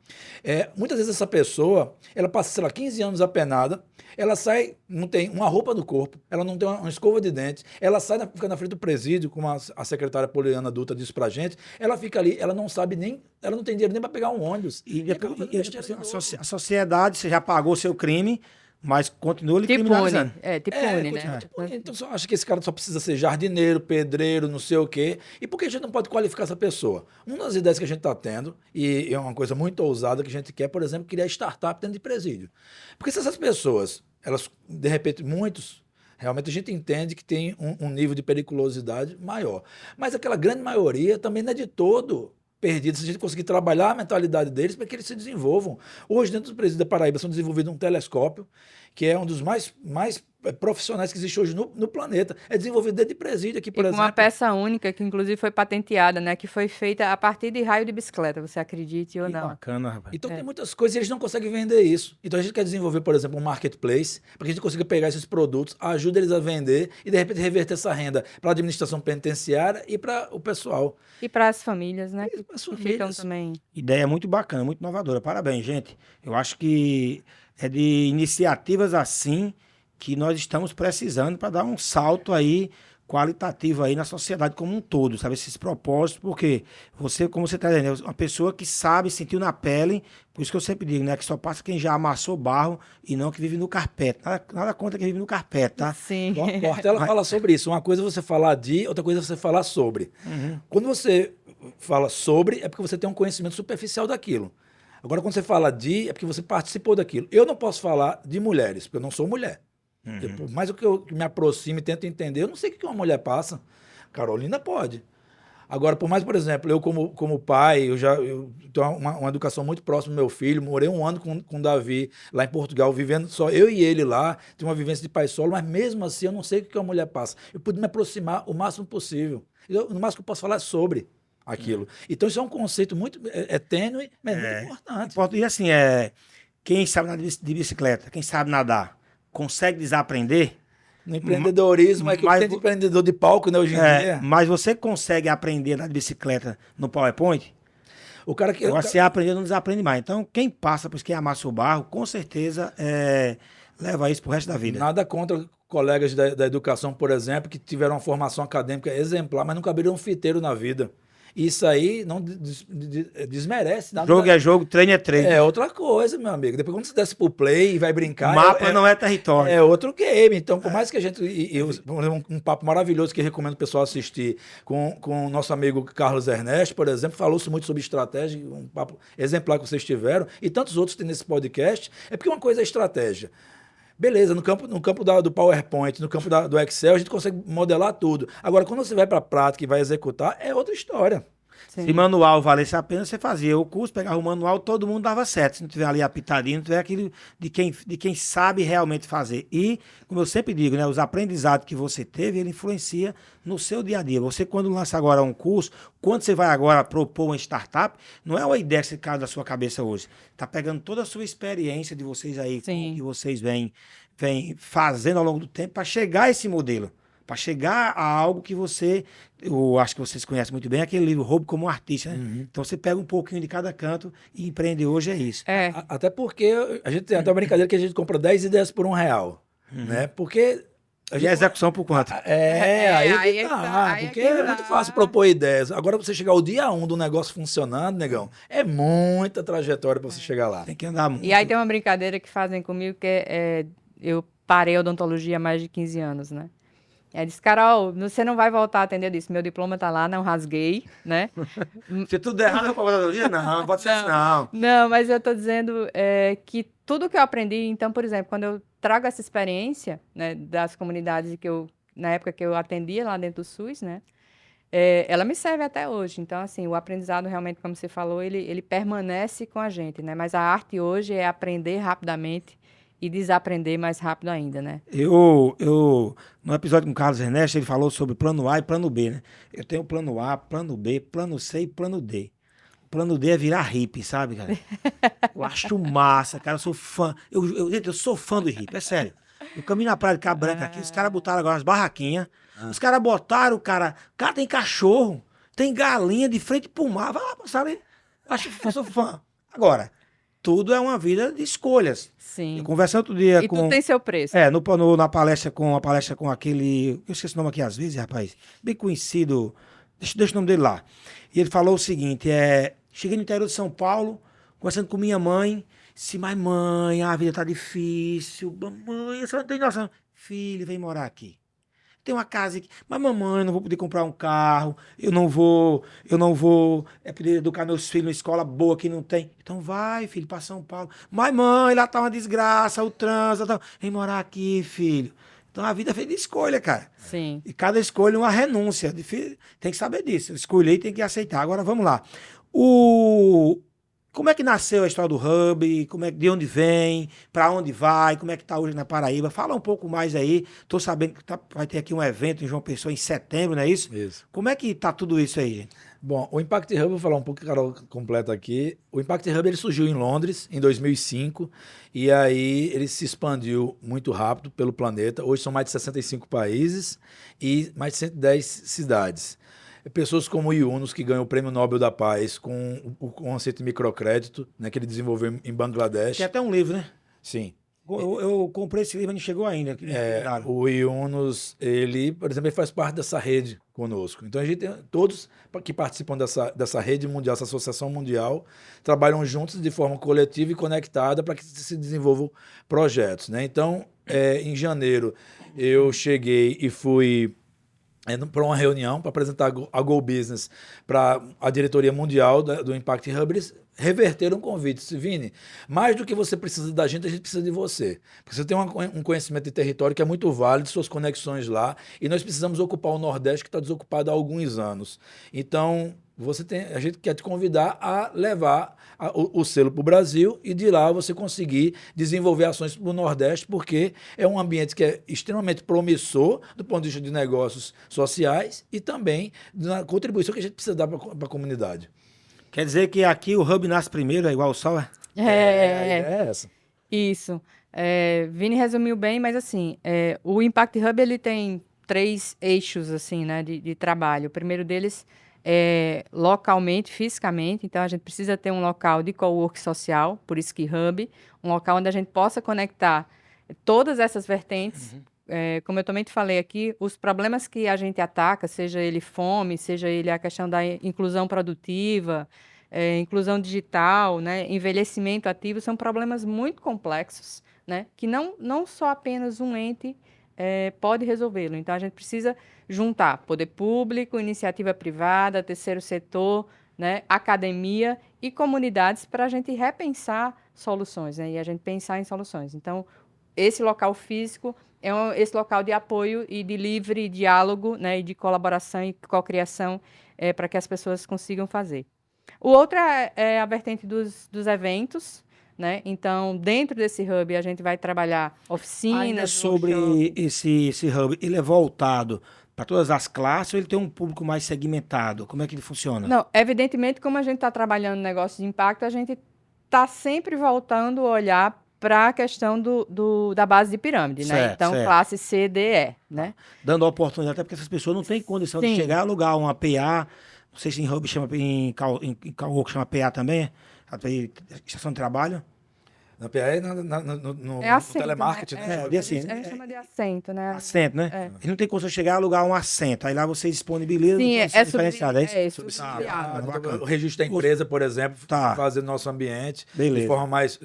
Speaker 2: Muitas vezes essa pessoa, ela passa, sei lá, 15 anos apenada, ela sai, não tem uma roupa no corpo, ela não tem uma escova de dentes, ela sai, fica na frente do presídio, como a secretária Poliana Dutra disse pra gente, ela fica ali, ela não sabe nem, ela não tem dinheiro nem para pegar um ônibus.
Speaker 1: E
Speaker 2: acaba fazendo besteira de novo.
Speaker 1: a sociedade, você já pagou seu crime, mas continua lhe
Speaker 3: Te pune.
Speaker 1: criminalizando.
Speaker 3: Te pune, né?
Speaker 2: continua te punindo. Então, eu acho que esse cara só precisa ser jardineiro, pedreiro, não sei o quê. E por que a gente não pode qualificar essa pessoa? Uma das ideias que a gente está tendo, e é uma coisa muito ousada que a gente quer, por exemplo, criar startup dentro de presídio. Porque se essas pessoas, elas, de repente, muitos, realmente a gente entende que tem um nível de periculosidade maior. Mas aquela grande maioria também não é de todo perdido, se a gente conseguir trabalhar a mentalidade deles para que eles se desenvolvam. Hoje, dentro do presídio da Paraíba, são desenvolvidos um telescópio, que é um dos mais profissionais que existe hoje no planeta. É desenvolvido dentro de presídio aqui, por
Speaker 3: E com
Speaker 2: exemplo.
Speaker 3: uma peça única, que inclusive foi patenteada, né? Que foi feita a partir de raio de bicicleta, você acredite ou
Speaker 1: Que
Speaker 3: não.
Speaker 1: bacana, rapaz.
Speaker 2: Então tem muitas coisas e eles não conseguem vender isso. Então a gente quer desenvolver, por exemplo, um marketplace para que a gente consiga pegar esses produtos, ajuda eles a vender e de repente reverter essa renda para a administração penitenciária e para o pessoal.
Speaker 3: E para as famílias, né?
Speaker 2: E para as
Speaker 3: Que ficam
Speaker 2: famílias.
Speaker 3: também.
Speaker 1: Ideia muito bacana, muito inovadora. Parabéns, gente. Eu acho que é de iniciativas assim que nós estamos precisando para dar um salto aí qualitativo aí na sociedade como um todo, sabe? Esses propósitos, porque você, como você está dizendo, é uma pessoa que sabe, sentiu na pele, por isso que eu sempre digo, né? Que só passa quem já amassou barro e não que vive no carpete. Nada contra quem vive no carpete, tá?
Speaker 3: Sim.
Speaker 2: Portela fala sobre isso. Uma coisa é você falar de, outra coisa é você falar sobre. Quando você fala sobre, é porque você tem um conhecimento superficial daquilo. Agora, quando você fala de, é porque você participou daquilo. Eu não posso falar de mulheres, porque eu não sou mulher. Por mais que eu me aproxime e tento entender, eu não sei o que uma mulher passa. Carolina pode. Agora, por mais, por exemplo, eu como pai, eu tenho uma educação muito próxima do meu filho, morei um ano com o Davi lá em Portugal, vivendo só eu e ele lá, tenho uma vivência de pai solo, mas mesmo assim eu não sei o que uma mulher passa. Eu pude me aproximar o máximo possível. No máximo que eu posso falar é sobre aquilo. Então isso é um conceito muito tênue, mas muito importante.
Speaker 1: E assim, quem sabe andar de bicicleta, quem sabe nadar, consegue desaprender.
Speaker 2: No empreendedorismo é que
Speaker 1: Mas
Speaker 2: tem de empreendedor de palco, né, hoje em dia.
Speaker 1: Mas você consegue aprender a andar de bicicleta no PowerPoint?
Speaker 2: O cara que
Speaker 1: Agora, se aprender, não desaprende mais. Então, quem passa por isso, quem amassa o barro, com certeza leva isso pro resto da vida.
Speaker 2: Nada contra colegas da educação, por exemplo, que tiveram uma formação acadêmica exemplar, mas nunca abriram um fiteiro na vida. Isso aí não desmerece nada.
Speaker 1: Jogo é jogo, treino é treino.
Speaker 2: É outra coisa, meu amigo. Depois, quando você desce pro play e vai brincar.
Speaker 1: Mapa não é território.
Speaker 2: É outro game. Então, por mais que a gente. Um papo maravilhoso que eu recomendo o pessoal assistir com o nosso amigo Carlos Ernesto, por exemplo, falou-se muito sobre estratégia, um papo exemplar que vocês tiveram, e tantos outros tem nesse podcast. É porque uma coisa é estratégia. Beleza, no campo do PowerPoint, no campo do Excel, a gente consegue modelar tudo. Agora, quando você vai para a prática e vai executar, é outra história.
Speaker 3: Sim.
Speaker 1: Se manual valesse a pena, você fazia o curso, pegava o manual, todo mundo dava certo. Se não tiver ali apitadinho, não tiver aquilo de quem sabe realmente fazer. E, como eu sempre digo, né, os aprendizados que você teve, ele influencia no seu dia a dia. Você, quando lança agora um curso, quando você vai agora propor uma startup, não é uma ideia que cai da sua cabeça hoje. Está pegando toda a sua experiência de vocês aí, que vocês vêm fazendo ao longo do tempo, para chegar a esse modelo. Para chegar a algo que eu acho que vocês conhecem muito bem, aquele livro Roubo como Artista, né? Então você pega um pouquinho de cada canto e empreender hoje é isso.
Speaker 2: Até porque a gente tem até uma brincadeira que a gente compra 10 ideias por R$1, né? Porque...
Speaker 1: E a execução por quanto?
Speaker 2: Aí porque é muito fácil propor ideias. Agora, você chegar ao dia 1 do negócio funcionando, negão, é muita trajetória para você chegar lá.
Speaker 1: Tem que andar muito.
Speaker 3: E aí tem uma brincadeira que fazem comigo, que eu parei a odontologia há mais de 15 anos, né? Aí disse, Carol, você não vai voltar a atender. Eu disse, meu diploma tá lá, não rasguei, né?
Speaker 1: Se tudo der errado, eu vou odontologia? Não pode ser assim, não.
Speaker 3: Não, mas eu tô dizendo que tudo que eu aprendi, então, por exemplo, quando eu trago essa experiência, né, das comunidades na época que eu atendia lá dentro do SUS, né? Ela me serve até hoje. Então, assim, o aprendizado realmente, como você falou, ele permanece com a gente, né? Mas a arte hoje é aprender rapidamente e desaprender mais rápido ainda, né?
Speaker 1: No episódio com o Carlos Ernesto, ele falou sobre plano A e plano B, né? Eu tenho plano A, plano B, plano C e plano D. O plano D é virar hippie, sabe, cara? Eu acho massa, cara. Eu sou fã. Gente, eu sou fã do hippie, é sério. Eu caminho na praia de Cabo Branco aqui, os caras botaram agora as barraquinhas. Os caras botaram, cara tem cachorro, tem galinha de frente pro mar. Vai lá, sabe? Eu sou fã. Agora, tudo é uma vida de escolhas.
Speaker 3: Sim.
Speaker 1: Eu conversei outro dia
Speaker 3: e tudo tem seu preço.
Speaker 1: Na palestra com aquele... Eu esqueci o nome aqui às vezes, rapaz. Bem conhecido. Deixa o nome dele lá. E ele falou o seguinte, cheguei no interior de São Paulo, conversando com minha mãe, se mas mãe, a vida tá difícil, mamãe, eu só não tenho noção. Filho, vem morar aqui. Tem uma casa aqui, mas mamãe, eu não vou poder comprar um carro, eu não vou poder educar meus filhos numa escola boa que não tem. Então vai, filho, para São Paulo. Mas mãe, lá tá uma desgraça, o trânsito, tá... vem morar aqui, filho. Então a vida é feita de escolha, cara.
Speaker 3: Sim.
Speaker 1: E cada escolha é uma renúncia. Tem que saber disso. Escolher e tem que aceitar. Agora vamos lá. O... Como é que nasceu a história do Hub? De onde vem? Para onde vai? Como é que tá hoje na Paraíba? Fala um pouco mais aí. Tô sabendo que vai ter aqui um evento em João Pessoa em setembro, não é isso?
Speaker 2: Isso.
Speaker 1: Como é que tá tudo isso aí, gente?
Speaker 2: Bom, o Impact Hub, vou falar um pouco, Carol, completa aqui. O Impact Hub ele surgiu em Londres em 2005 e aí ele se expandiu muito rápido pelo planeta. Hoje são mais de 65 países e mais de 110 cidades. Pessoas como o Yunus, que ganhou o Prêmio Nobel da Paz com o conceito de microcrédito, né, que ele desenvolveu em Bangladesh.
Speaker 1: Tem até um livro, né?
Speaker 2: Sim.
Speaker 1: Eu comprei esse livro, não chegou ainda.
Speaker 2: O Yunus, ele, por exemplo, ele faz parte dessa rede conosco. Então, a gente tem todos que participam dessa rede mundial, essa associação mundial, trabalham juntos de forma coletiva e conectada para que se desenvolvam projetos, né? Então, em janeiro, eu cheguei e fui para uma reunião para apresentar a Go Business para a diretoria mundial do Impact Hub. Eles reverteram um convite. Disse, Vini, mais do que você precisa da gente, a gente precisa de você. Porque você tem um conhecimento de território que é muito válido, suas conexões lá, e nós precisamos ocupar o Nordeste, que está desocupado há alguns anos. Então, a gente quer te convidar a levar o selo para o Brasil e de lá você conseguir desenvolver ações para o Nordeste, porque é um ambiente que é extremamente promissor do ponto de vista de negócios sociais e também da contribuição que a gente precisa dar para a comunidade.
Speaker 1: Quer dizer que aqui o Hub nasce primeiro, é igual o Sol, é?
Speaker 2: É essa.
Speaker 3: Isso. Vini resumiu bem, mas assim, o Impact Hub ele tem 3 eixos assim, né, de trabalho. O primeiro deles é localmente, fisicamente. Então, a gente precisa ter um local de cowork social, por isso que Hub, um local onde a gente possa conectar todas essas vertentes. Como eu também te falei aqui, os problemas que a gente ataca, seja ele fome, seja ele a questão da inclusão produtiva, inclusão digital, né, envelhecimento ativo, são problemas muito complexos, né, que não só apenas um ente pode resolvê-lo. Então, a gente precisa juntar poder público, iniciativa privada, terceiro setor, né, academia e comunidades para a gente repensar soluções, né, e a gente pensar em soluções. Então, esse local físico esse local de apoio e de livre diálogo, né, e de colaboração e cocriação para que as pessoas consigam fazer. O outro é a vertente dos eventos, né? Então, dentro desse hub, a gente vai trabalhar oficinas.
Speaker 1: Ainda sobre esse hub, ele é voltado para todas as classes ou ele tem um público mais segmentado? Como é que ele funciona?
Speaker 3: Não, evidentemente, como a gente está trabalhando negócio de impacto, a gente está sempre voltando a olhar para a questão da base de pirâmide, né?
Speaker 1: Certo,
Speaker 3: Então,
Speaker 1: certo.
Speaker 3: classe C, D, E, né?
Speaker 1: Dando a oportunidade, até porque essas pessoas não têm condição de
Speaker 3: Sim.
Speaker 1: chegar a alugar uma PA, não sei se em hub chama, em Caoco chama PA também, estação de trabalho.
Speaker 2: Na PA é no
Speaker 3: assento,
Speaker 2: telemarketing,
Speaker 3: né?
Speaker 2: né?
Speaker 1: É, assim,
Speaker 3: A gente chama de assento, né?
Speaker 1: assento, né? Ele não tem condição de chegar a alugar um assento. Aí lá você disponibiliza
Speaker 3: Sim,
Speaker 1: condição diferenciada, é isso?
Speaker 3: subsidiado.
Speaker 1: Bacana.
Speaker 2: O registro da empresa, por exemplo,
Speaker 1: Tá.
Speaker 2: fazer no nosso ambiente
Speaker 1: Beleza.
Speaker 2: de forma mais...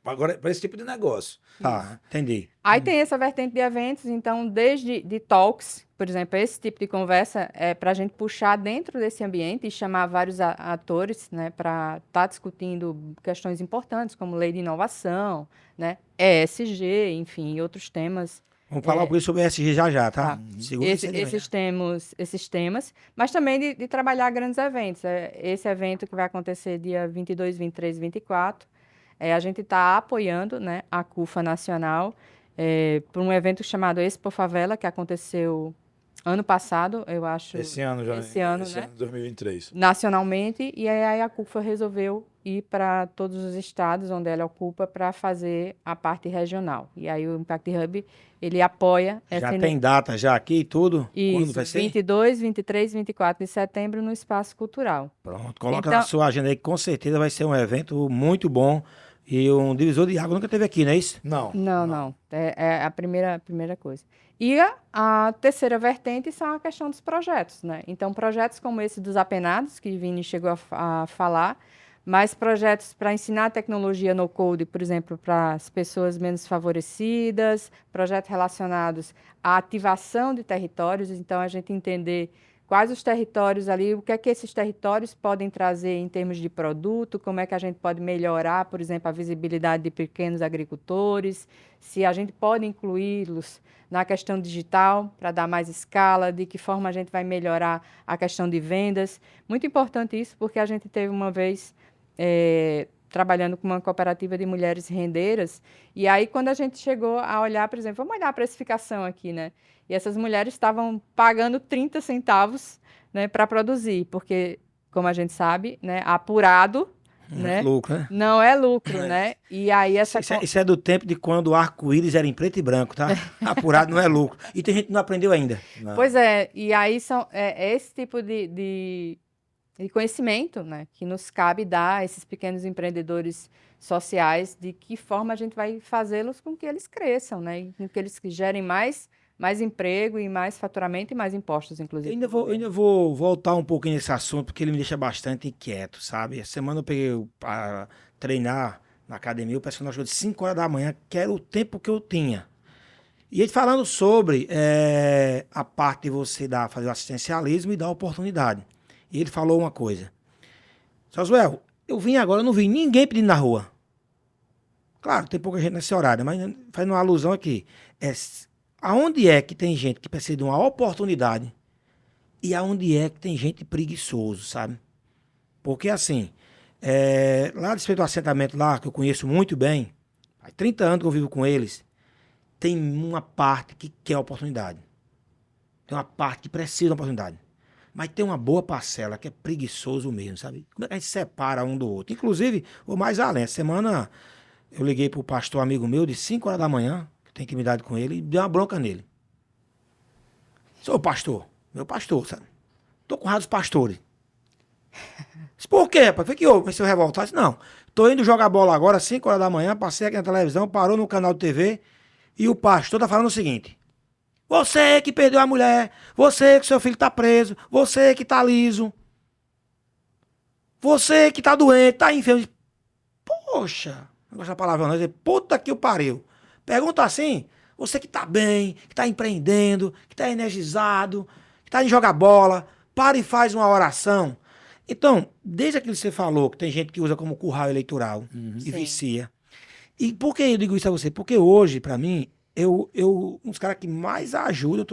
Speaker 2: Agora, para esse tipo de negócio.
Speaker 1: Tá, entendi.
Speaker 3: Aí tem essa vertente de eventos, então, desde de talks, por exemplo, esse tipo de conversa é para a gente puxar dentro desse ambiente e chamar vários atores, né, para estar discutindo questões importantes, como lei de inovação, né, ESG, enfim, e outros temas.
Speaker 1: Vamos falar um pouquinho sobre ESG já, tá?
Speaker 3: Tá.
Speaker 1: Segura isso aí,
Speaker 3: Esses temas, mas também de trabalhar grandes eventos. Esse evento que vai acontecer dia 22, 23 e 24, a gente está apoiando, né, a CUFA Nacional por um evento chamado Expo Favela, que aconteceu ano passado, eu acho.
Speaker 2: Esse ano já.
Speaker 3: Esse ano,
Speaker 2: esse
Speaker 3: né?
Speaker 2: ano de 2023.
Speaker 3: Nacionalmente, e aí a CUFA resolveu ir para todos os estados onde ela ocupa para fazer a parte regional. E aí o Impact Hub, ele apoia
Speaker 1: Já
Speaker 3: essa
Speaker 1: tem data já aqui e tudo? Quando
Speaker 3: Isso,
Speaker 1: vai ser?
Speaker 3: 22, 23, 24 de setembro no Espaço Cultural.
Speaker 1: Pronto, coloca
Speaker 3: Então-
Speaker 1: na sua agenda aí que com certeza vai ser um evento muito bom e um divisor de água nunca teve aqui, não é isso?
Speaker 2: Não.
Speaker 3: Não. É a primeira coisa. E a terceira vertente são a questão dos projetos, né? Então, projetos como esse dos Apenados, que Vini chegou a falar, mais projetos para ensinar tecnologia no code, por exemplo, para as pessoas menos favorecidas, projetos relacionados à ativação de territórios, então a gente entender quais os territórios ali, o que é que esses territórios podem trazer em termos de produto, como é que a gente pode melhorar, por exemplo, a visibilidade de pequenos agricultores, se a gente pode incluí-los na questão digital para dar mais escala, de que forma a gente vai melhorar a questão de vendas. Muito importante isso, porque a gente teve uma vez trabalhando com uma cooperativa de mulheres rendeiras, e aí quando a gente chegou a olhar, por exemplo, vamos olhar a precificação aqui, né? E essas mulheres estavam pagando 30 centavos, né, para produzir, porque, como a gente sabe, né, apurado, né,
Speaker 1: Lucro, né?
Speaker 3: não é lucro, né? E aí
Speaker 1: Isso é do tempo de quando o arco-íris era em preto e branco, tá? Apurado não é lucro. E tem gente que não aprendeu ainda. Não.
Speaker 3: Pois é, e aí é esse tipo de conhecimento, né, que nos cabe dar a esses pequenos empreendedores sociais, de que forma a gente vai fazê-los com que eles cresçam, né, e com que eles gerem mais emprego e mais faturamento e mais impostos,
Speaker 1: Eu
Speaker 3: inclusive.
Speaker 1: ainda vou voltar um pouquinho nesse assunto, porque ele me deixa bastante inquieto, sabe? Essa semana eu peguei para treinar na academia, o personal chegou de 5 horas da manhã, que era o tempo que eu tinha. E ele falando sobre a parte de você fazer o assistencialismo e dar oportunidade. E ele falou uma coisa. Josué, eu vim agora, eu não vi ninguém pedindo na rua. Claro, tem pouca gente nesse horário, mas fazendo uma alusão aqui. Aonde é que tem gente que precisa de uma oportunidade e aonde é que tem gente preguiçoso, sabe? Porque assim, lá a respeito do assentamento lá, que eu conheço muito bem, há 30 anos que eu vivo com eles, tem uma parte que quer oportunidade. Tem uma parte que precisa de oportunidade. Mas tem uma boa parcela que é preguiçoso mesmo, sabe? Como é que a gente separa um do outro? Inclusive, vou mais além. Essa semana eu liguei pro pastor amigo meu de 5 horas da manhã, que tem intimidade com ele, e dei uma bronca nele. Sou pastor, meu pastor, sabe? Tô com raiva dos pastores. Disse, por quê, rapaz? Foi que houve? Mas se eu revoltar, disse, não. Tô indo jogar bola agora, 5 horas da manhã, passei aqui na televisão, parou no canal de TV, e o pastor tá falando o seguinte: você que perdeu a mulher, você que seu filho tá preso, você que tá liso, você que tá doente, tá enfermo. Poxa, não gosto da palavra não, puta que o pariu. Pergunta assim, você que tá bem, que tá empreendendo, que tá energizado, que tá em jogar bola, para e faz uma oração. Então, desde aquilo que você falou, que tem gente que usa como curral eleitoral e
Speaker 3: Sim.
Speaker 1: vicia. E por que eu digo isso a você? Porque hoje, pra mim, um dos caras que mais ajuda,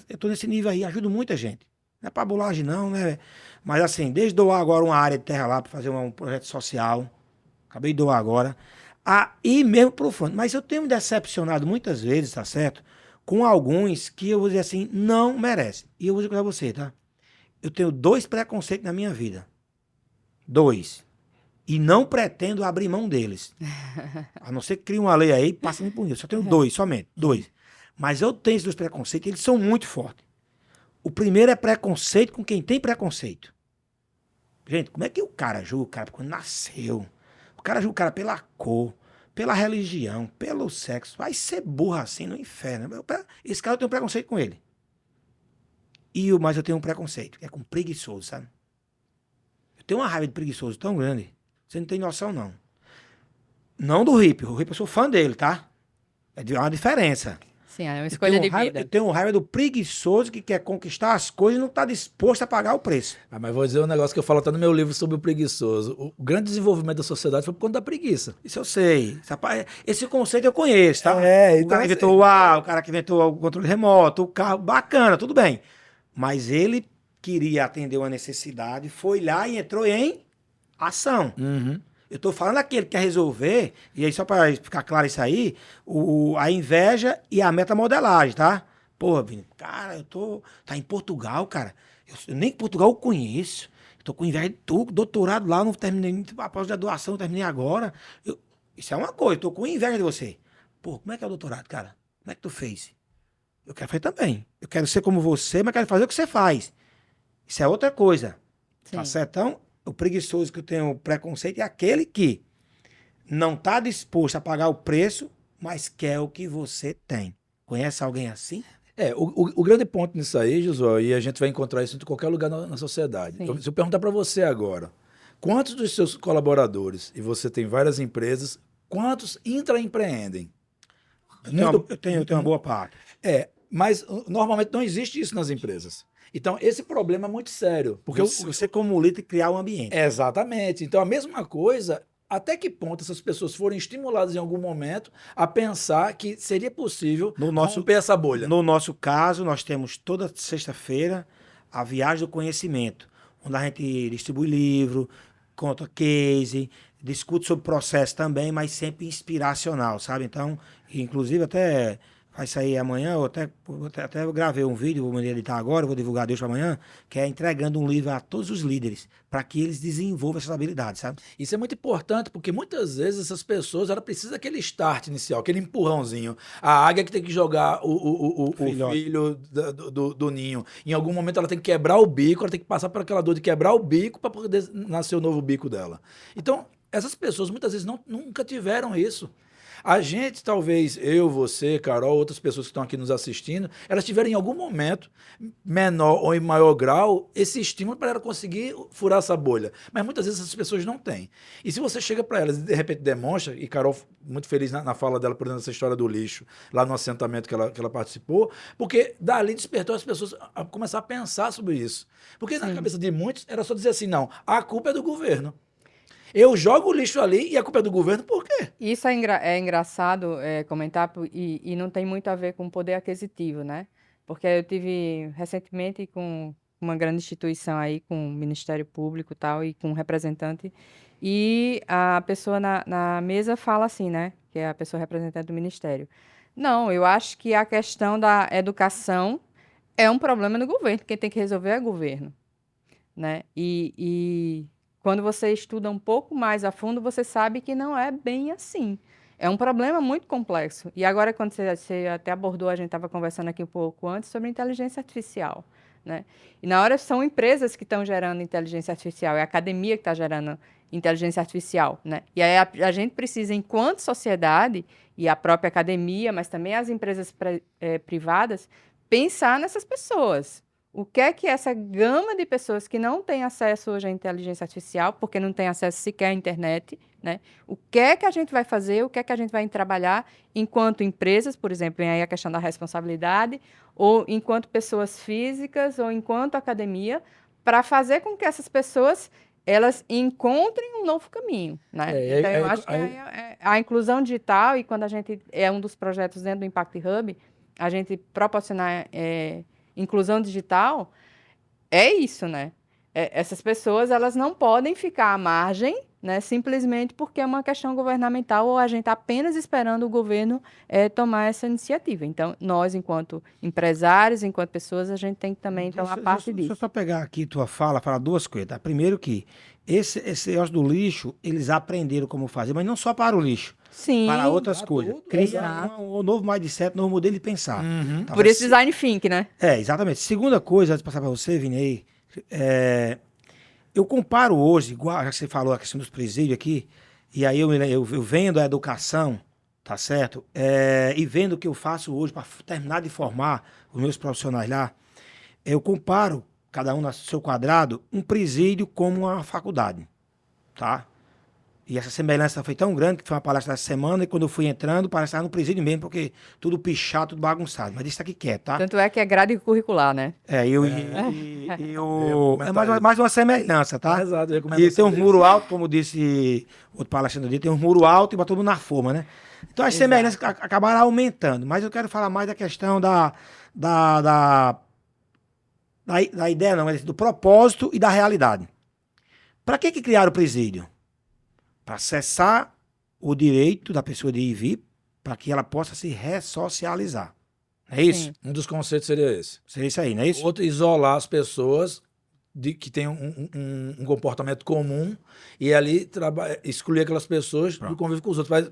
Speaker 1: eu tô nesse nível aí, ajudo muita gente. Não é pra bolagem não, né? Mas assim, desde doar agora uma área de terra lá pra fazer um projeto social, acabei de doar agora, e mesmo pro fundo. Mas eu tenho me decepcionado muitas vezes, tá certo? Com alguns que eu vou dizer assim, não merecem. E eu vou dizer pra você, tá? Eu tenho 2 preconceitos na minha vida. 2. E não pretendo abrir mão deles. A não ser que crie uma lei aí e passe por isso. Só tenho 2, somente. 2. Mas eu tenho esses 2 preconceitos, eles são muito fortes. O primeiro é preconceito com quem tem preconceito. Gente, como é que o cara julga o cara quando nasceu? O cara julga o cara pela cor, pela religião, pelo sexo. Vai ser burro assim no inferno. Esse cara eu tenho preconceito com ele. Mas eu tenho um preconceito, que é com preguiçoso, sabe? Eu tenho uma raiva de preguiçoso tão grande. Você não tem noção, não. Não do hippie. O hippie eu sou fã dele, tá? É uma diferença.
Speaker 3: Sim, é uma escolha de vida.
Speaker 1: Eu tenho raiva do preguiçoso que quer conquistar as coisas e não está disposto a pagar o preço.
Speaker 2: Mas vou dizer um negócio que eu falo até no meu livro sobre o preguiçoso. O grande desenvolvimento da sociedade foi por conta da preguiça.
Speaker 1: Isso eu sei. Esse conceito eu conheço, tá?
Speaker 2: Então
Speaker 1: O cara que inventou o cara que inventou o controle remoto, o carro, bacana, tudo bem. Mas ele queria atender uma necessidade, foi lá e entrou em ação.
Speaker 2: Uhum.
Speaker 1: Eu tô falando aquele que quer resolver, e aí só para ficar claro isso aí, a inveja e a metamodelagem, tá? Porra, Vini, cara, tá em Portugal, cara. Eu nem Portugal eu conheço. Eu tô com inveja de tudo, doutorado lá, não terminei, após a doação, terminei agora. Isso é uma coisa, eu tô com inveja de você. Pô, como é que é o doutorado, cara? Como é que tu fez? Eu quero fazer também. Eu quero ser como você, mas quero fazer o que você faz. Isso é outra coisa.
Speaker 3: Sim.
Speaker 1: Tá certo? Então, o preguiçoso que eu tenho preconceito é aquele que não está disposto a pagar o preço, mas quer o que você tem. Conhece alguém assim?
Speaker 2: O grande ponto nisso aí, Josué, e a gente vai encontrar isso em qualquer lugar na sociedade.
Speaker 3: Sim.
Speaker 2: Se eu perguntar para você agora, Quantos dos seus colaboradores, e você tem várias empresas, quantos intraempreendem?
Speaker 1: Eu tenho uma boa parte.
Speaker 2: Mas normalmente não existe isso nas empresas. Então, esse problema é muito sério. Porque
Speaker 1: Você como líder, criar um ambiente.
Speaker 2: Exatamente. Então, a mesma coisa, até que ponto essas pessoas forem estimuladas em algum momento a pensar que seria possível romper essa bolha?
Speaker 1: No nosso caso, nós temos toda sexta-feira a Viagem do Conhecimento, onde a gente distribui livro, conta case, discute sobre processo também, mas sempre inspiracional, sabe? Então, inclusive até vai sair amanhã, até eu gravei um vídeo, vou editar agora, vou divulgar Deus para amanhã, que é entregando um livro a todos os líderes, para que eles desenvolvam essas habilidades, sabe?
Speaker 2: Isso é muito importante, porque muitas vezes essas pessoas ela precisam daquele start inicial, aquele empurrãozinho. A águia que tem que jogar o filho do ninho. Em algum momento ela tem que quebrar o bico, ela tem que passar por aquela dor de quebrar o bico para poder nascer o novo bico dela. Então, essas pessoas muitas vezes nunca tiveram isso. A gente, talvez, eu, você, Carol, outras pessoas que estão aqui nos assistindo, elas tiveram em algum momento, menor ou em maior grau, esse estímulo para ela conseguir furar essa bolha. Mas muitas vezes essas pessoas não têm. E se você chega para elas e de repente demonstra, e Carol, muito feliz na fala dela, por exemplo, essa história do lixo, lá no assentamento que ela participou, porque dali despertou as pessoas a começar a pensar sobre isso. Porque na cabeça de muitos era só dizer assim, não, a culpa é do governo. Eu jogo o lixo ali e a culpa é do governo, por quê?
Speaker 3: Isso é engraçado comentar e não tem muito a ver com poder aquisitivo, né? Porque eu tive recentemente com uma grande instituição aí, com o Ministério Público e tal, e com um representante, e a pessoa na mesa fala assim, né? Que é a pessoa representante do Ministério. Não, eu acho que a questão da educação é um problema do governo. Quem tem que resolver é o governo, né? E quando você estuda um pouco mais a fundo, você sabe que não é bem assim. É um problema muito complexo. E agora, quando você até abordou, a gente estava conversando aqui um pouco antes sobre inteligência artificial, né? E na hora são empresas que estão gerando inteligência artificial, é a academia que está gerando inteligência artificial, né? E aí a gente precisa, enquanto sociedade, e a própria academia, mas também as empresas privadas, pensar nessas pessoas. O que é que essa gama de pessoas que não têm acesso hoje à inteligência artificial, porque não tem acesso sequer à internet, né? O que é que a gente vai fazer, o que é que a gente vai trabalhar enquanto empresas, por exemplo, vem aí a questão da responsabilidade, ou enquanto pessoas físicas, ou enquanto academia, para fazer com que essas pessoas elas encontrem um novo caminho, né? Então, eu acho que a inclusão digital, e quando a gente é um dos projetos dentro do Impact Hub, a gente proporcionar inclusão digital, é isso, né? Essas pessoas, elas não podem ficar à margem, né? Simplesmente porque é uma questão governamental ou a gente está apenas esperando o governo tomar essa iniciativa. Então, nós, enquanto empresários, enquanto pessoas, a gente tem que também tomar parte disso.
Speaker 1: Deixa eu só pegar aqui tua fala, falar duas coisas. Tá? Primeiro que esse negócio do lixo, eles aprenderam como fazer, mas não só para o lixo.
Speaker 3: Sim.
Speaker 1: Para outras coisas.
Speaker 2: Tudo,
Speaker 1: Criar um novo mindset, um novo modelo de pensar. Tá?
Speaker 3: Por esse design think, né?
Speaker 1: Exatamente. Segunda coisa, antes de passar para você, Vini, aí, eu comparo hoje, igual já que você falou a questão dos presídios aqui, e aí eu venho da educação, tá certo? E vendo o que eu faço hoje para terminar de formar os meus profissionais lá, eu comparo, cada um no seu quadrado, um presídio como uma faculdade, tá? E essa semelhança foi tão grande que foi uma palestra essa semana, e quando eu fui entrando, parece que estava no presídio mesmo, porque tudo pichado, tudo bagunçado. Mas isso aqui quieto, tá?
Speaker 3: Tanto é que é grade curricular, né?
Speaker 1: Mais uma semelhança, tá?
Speaker 2: Exato,
Speaker 1: E tem um muro alto, como disse outro palestrante do dia, tem um muro alto e botou tudo na forma, né? Então as semelhanças acabaram aumentando. Mas eu quero falar mais da questão da ideia, não, mas do propósito e da realidade. Para que criaram o presídio? Para acessar o direito da pessoa de ir e vir, para que ela possa se ressocializar. É isso?
Speaker 3: Sim.
Speaker 2: Um dos conceitos seria esse.
Speaker 1: Seria isso aí, não é isso?
Speaker 2: Outro, isolar as pessoas que têm um comportamento comum e ali excluir aquelas pessoas do convívio com os outros.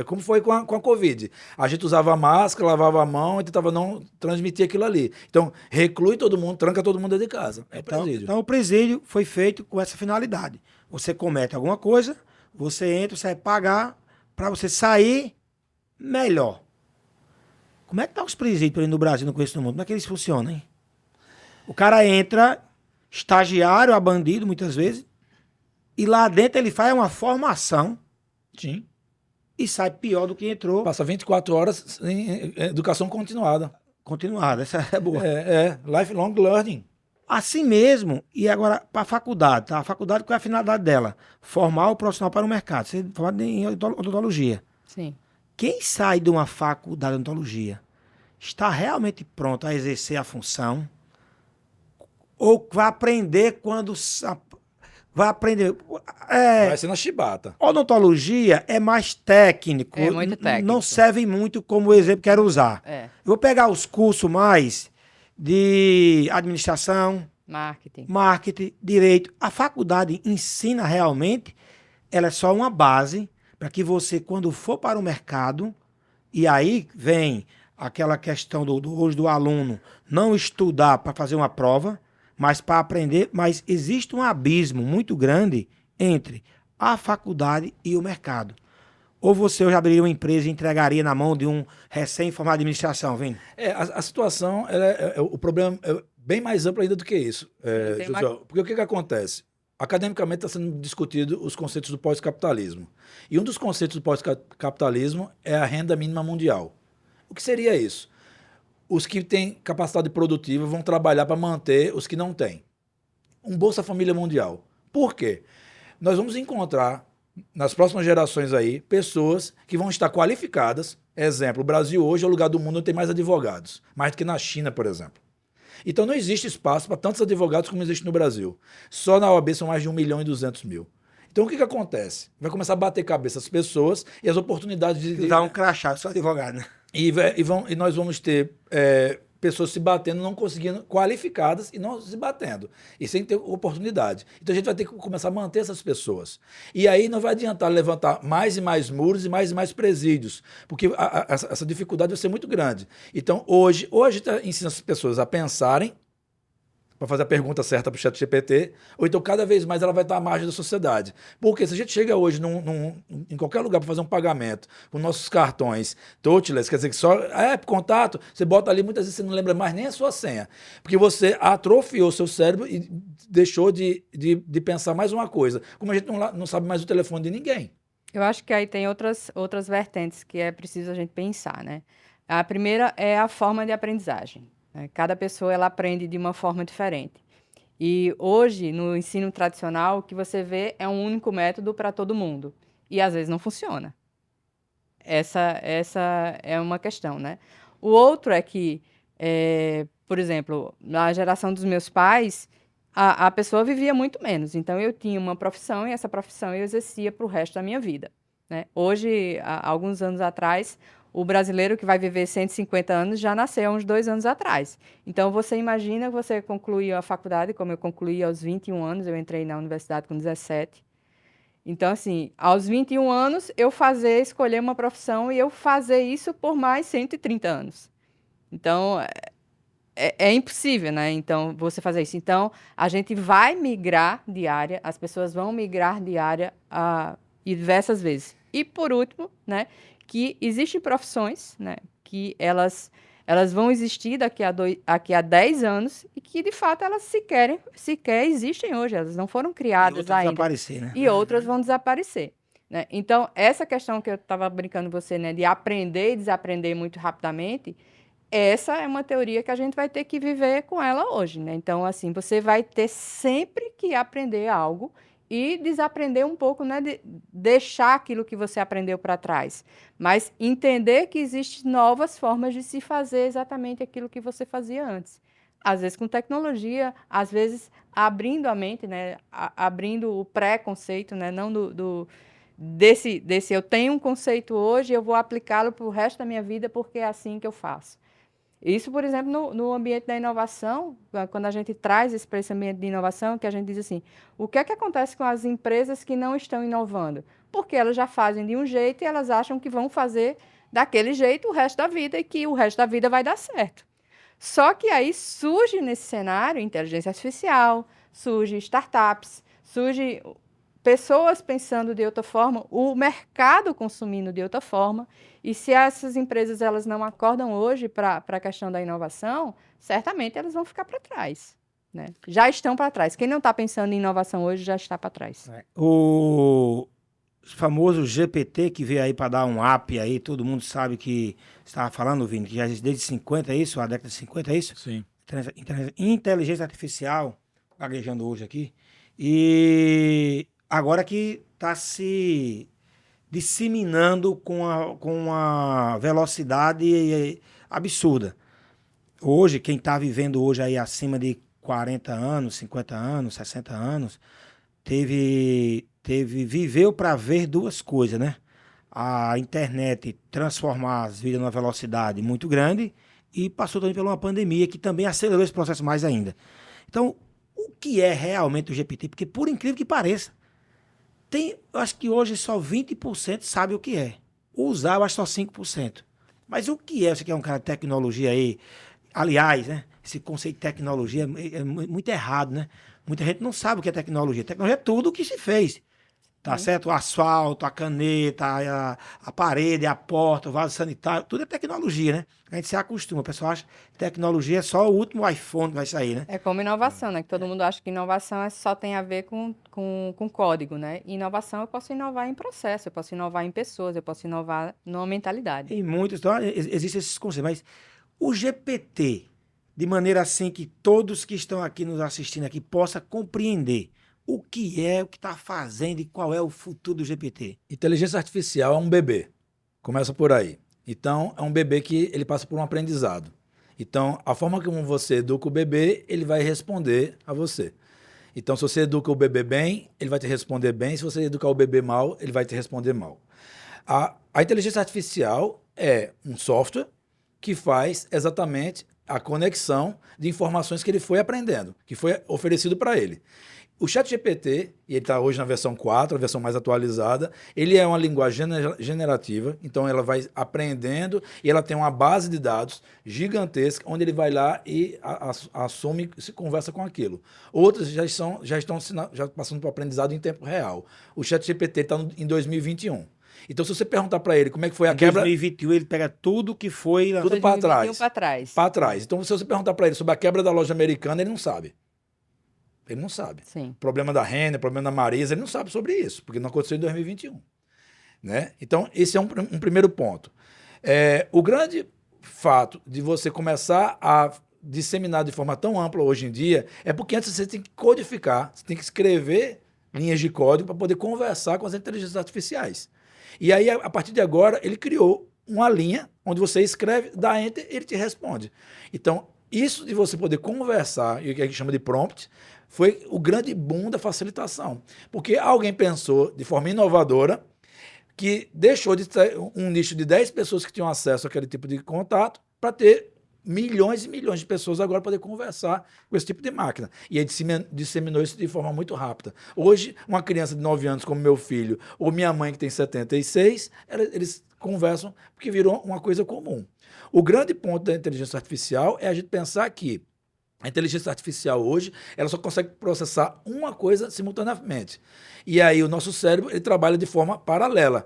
Speaker 2: Como foi com a Covid. A gente usava máscara, lavava a mão e tentava não transmitir aquilo ali. Então, reclui todo mundo, tranca todo mundo dentro de casa.
Speaker 1: Então, o presídio foi feito com essa finalidade. Você comete alguma coisa, você entra, você vai pagar para você sair melhor. Como é que tá os presídios no Brasil, não conheço no mundo? Como é que eles funcionam, hein? O cara entra, estagiário a bandido, muitas vezes, E lá dentro ele faz uma formação
Speaker 2: Sim.
Speaker 1: e sai pior do que entrou.
Speaker 2: Passa 24 horas em educação continuada.
Speaker 1: Continuado, essa é boa.
Speaker 2: Lifelong learning.
Speaker 1: Assim mesmo, e agora para a faculdade, tá? A faculdade, qual é a finalidade dela? Formar o profissional para o mercado. Você fala em odontologia.
Speaker 3: Sim.
Speaker 1: Quem sai de uma faculdade de odontologia está realmente pronto a exercer a função? Ou vai aprender quando... Vai aprender...
Speaker 2: Vai ser na chibata.
Speaker 1: Odontologia é mais técnico.
Speaker 3: É muito técnico.
Speaker 1: Não serve muito como exemplo que quero usar.
Speaker 3: É.
Speaker 1: Eu vou pegar os cursos mais de administração, marketing, direito. A faculdade ensina realmente, ela é só uma base para que você, quando for para o mercado, e aí vem aquela questão hoje do aluno não estudar para fazer uma prova, mas para aprender, mas existe um abismo muito grande entre a faculdade e o mercado. Ou você hoje abriria uma empresa e entregaria na mão de um recém-formado de administração, Vini?
Speaker 2: A situação, o problema é bem mais amplo ainda do que isso. Porque o que acontece? Academicamente está sendo discutido os conceitos do pós-capitalismo. E um dos conceitos do pós-capitalismo é a renda mínima mundial. O que seria isso? Os que têm capacidade produtiva vão trabalhar para manter os que não têm. Um Bolsa Família Mundial. Por quê? Nós vamos encontrar, nas próximas gerações aí, pessoas que vão estar qualificadas. Exemplo, o Brasil hoje é o lugar do mundo onde tem mais advogados. Mais do que na China, por exemplo. Então não existe espaço para tantos advogados como existe no Brasil. Só na OAB são mais de 1.200.000. Então o que acontece? Vai começar a bater cabeça as pessoas e as oportunidades de...
Speaker 1: Dar um crachá, só advogado, né?
Speaker 2: E nós vamos ter pessoas se batendo, não conseguindo, qualificadas e não se batendo. E sem ter oportunidade. Então a gente vai ter que começar a manter essas pessoas. E aí não vai adiantar levantar mais e mais muros e mais presídios, porque essa dificuldade vai ser muito grande. Então hoje a gente ensina as pessoas a pensarem, para fazer a pergunta certa para o ChatGPT, ou então cada vez mais ela vai estar à margem da sociedade. Porque se a gente chega hoje em qualquer lugar para fazer um pagamento com nossos cartões touchless, quer dizer que só contato, você bota ali, muitas vezes você não lembra mais nem a sua senha, porque você atrofiou seu cérebro e deixou de pensar mais uma coisa, como a gente não sabe mais o telefone de ninguém.
Speaker 3: Eu acho que aí tem outras vertentes que é preciso a gente pensar, né? A primeira é a forma de aprendizagem. Cada pessoa ela aprende de uma forma diferente. E hoje, no ensino tradicional, o que você vê é um único método para todo mundo. E às vezes não funciona. Essa é uma questão, né? O outro é que, por exemplo, na geração dos meus pais, a pessoa vivia muito menos. Então, eu tinha uma profissão e essa profissão eu exercia para o resto da minha vida, né? Hoje, há alguns anos atrás, o brasileiro que vai viver 150 anos já nasceu há uns 2 anos atrás. Então, você imagina que você concluiu a faculdade, como eu concluí aos 21 anos, eu entrei na universidade com 17. Então, assim, aos 21 anos, escolher uma profissão e eu fazer isso por mais 130 anos. Então, é impossível, né? Então, você fazer isso. Então, a gente vai migrar de área, as pessoas vão migrar de área diversas vezes. E, por último, né, que existem profissões, né, que elas vão existir daqui a 10 anos e que, de fato, elas sequer existem hoje. Elas não foram criadas ainda.
Speaker 1: Desaparecer, né?
Speaker 3: E outras vão desaparecer, né? Então, essa questão que eu estava brincando com você, né, de aprender e desaprender muito rapidamente, essa é uma teoria que a gente vai ter que viver com ela hoje, né? Então, assim, você vai ter sempre que aprender algo e desaprender um pouco, né, de deixar aquilo que você aprendeu para trás, mas entender que existem novas formas de se fazer exatamente aquilo que você fazia antes. Às vezes com tecnologia, às vezes abrindo a mente, né, abrindo o pré-conceito, né, não desse eu tenho um conceito hoje, eu vou aplicá-lo para o resto da minha vida porque é assim que eu faço. Isso, por exemplo, no ambiente da inovação, quando a gente traz isso para esse ambiente de inovação, que a gente diz assim, o que é que acontece com as empresas que não estão inovando? Porque elas já fazem de um jeito e elas acham que vão fazer daquele jeito o resto da vida e que o resto da vida vai dar certo. Só que aí surge nesse cenário inteligência artificial, surge startups, surge pessoas pensando de outra forma, o mercado consumindo de outra forma. E se essas empresas elas não acordam hoje para a questão da inovação, certamente elas vão ficar para trás. né? Já estão para trás. Quem não está pensando em inovação hoje já está para trás.
Speaker 1: O famoso GPT que veio aí para dar um up aí, todo mundo sabe que você estava falando, Vini, que já existe desde 50, é isso? A década de 50, é isso?
Speaker 2: Sim.
Speaker 1: Inteligência artificial, gaguejando hoje aqui, e agora que está se disseminando com uma velocidade absurda. Hoje, quem está vivendo hoje aí acima de 40 anos, 50 anos, 60 anos, viveu para ver duas coisas, né? A internet transformar as vidas numa velocidade muito grande e passou também por uma pandemia que também acelerou esse processo mais ainda. Então, o que é realmente o GPT? Porque, por incrível que pareça, eu acho que hoje só 20% sabe o que é. Usar, eu acho só 5%. Mas o que é? Você que é um cara de tecnologia aí, aliás, né? Esse conceito de tecnologia é muito errado, né? Muita gente não sabe o que é tecnologia. Tecnologia é tudo o que se fez. Tá certo? O asfalto, a caneta, a parede, a porta, o vaso sanitário, tudo é tecnologia, né? A gente se acostuma. O pessoal acha que tecnologia é só o último iPhone que vai sair, né?
Speaker 3: É como inovação, né? Que todo mundo acha que inovação só tem a ver com código, né? Inovação eu posso inovar em processo, eu posso inovar em pessoas, eu posso inovar numa mentalidade.
Speaker 1: Em muitos, então, existem esses conceitos. Mas o GPT, de maneira assim que todos que estão aqui nos assistindo aqui possam compreender o que está fazendo e qual é o futuro do GPT.
Speaker 2: Inteligência artificial é um bebê. Começa por aí. Então, é um bebê que ele passa por um aprendizado. Então, a forma como você educa o bebê, ele vai responder a você. Então, se você educa o bebê bem, ele vai te responder bem. Se você educar o bebê mal, ele vai te responder mal. A inteligência artificial é um software que faz exatamente a conexão de informações que ele foi aprendendo, que foi oferecido para ele. O ChatGPT, e ele está hoje na versão 4, a versão mais atualizada, ele é uma linguagem generativa, então ela vai aprendendo e ela tem uma base de dados gigantesca, onde ele vai lá e assume e se conversa com aquilo. Outras já estão passando para o aprendizado em tempo real. O ChatGPT está em 2021. Então, se você perguntar para ele como é que foi a quebra...
Speaker 1: Em 2021 ele pega tudo que foi...
Speaker 2: Tudo para trás.
Speaker 3: Para trás.
Speaker 2: Para trás. Então, se você perguntar para ele sobre a quebra da loja americana, ele não sabe. Ele não sabe.
Speaker 3: Sim.
Speaker 2: Problema da Renner, problema da Marisa, ele não sabe sobre isso, porque não aconteceu em 2021. Né? Então, esse é um primeiro ponto. O grande fato de você começar a disseminar de forma tão ampla hoje em dia é porque antes você tem que codificar, você tem que escrever linhas de código para poder conversar com as inteligências artificiais. E aí, a partir de agora, ele criou uma linha onde você escreve, dá enter, ele te responde. Então, isso de você poder conversar, e o que a gente chama de prompt, foi o grande boom da facilitação. Porque alguém pensou de forma inovadora que deixou de ter um nicho de 10 pessoas que tinham acesso àquele tipo de contato para ter milhões e milhões de pessoas agora poder conversar com esse tipo de máquina. E aí disseminou isso de forma muito rápida. Hoje, uma criança de 9 anos como meu filho ou minha mãe que tem 76, eles conversam porque virou uma coisa comum. O grande ponto da inteligência artificial é a gente pensar que a inteligência artificial hoje, ela só consegue processar uma coisa simultaneamente. E aí o nosso cérebro, ele trabalha de forma paralela.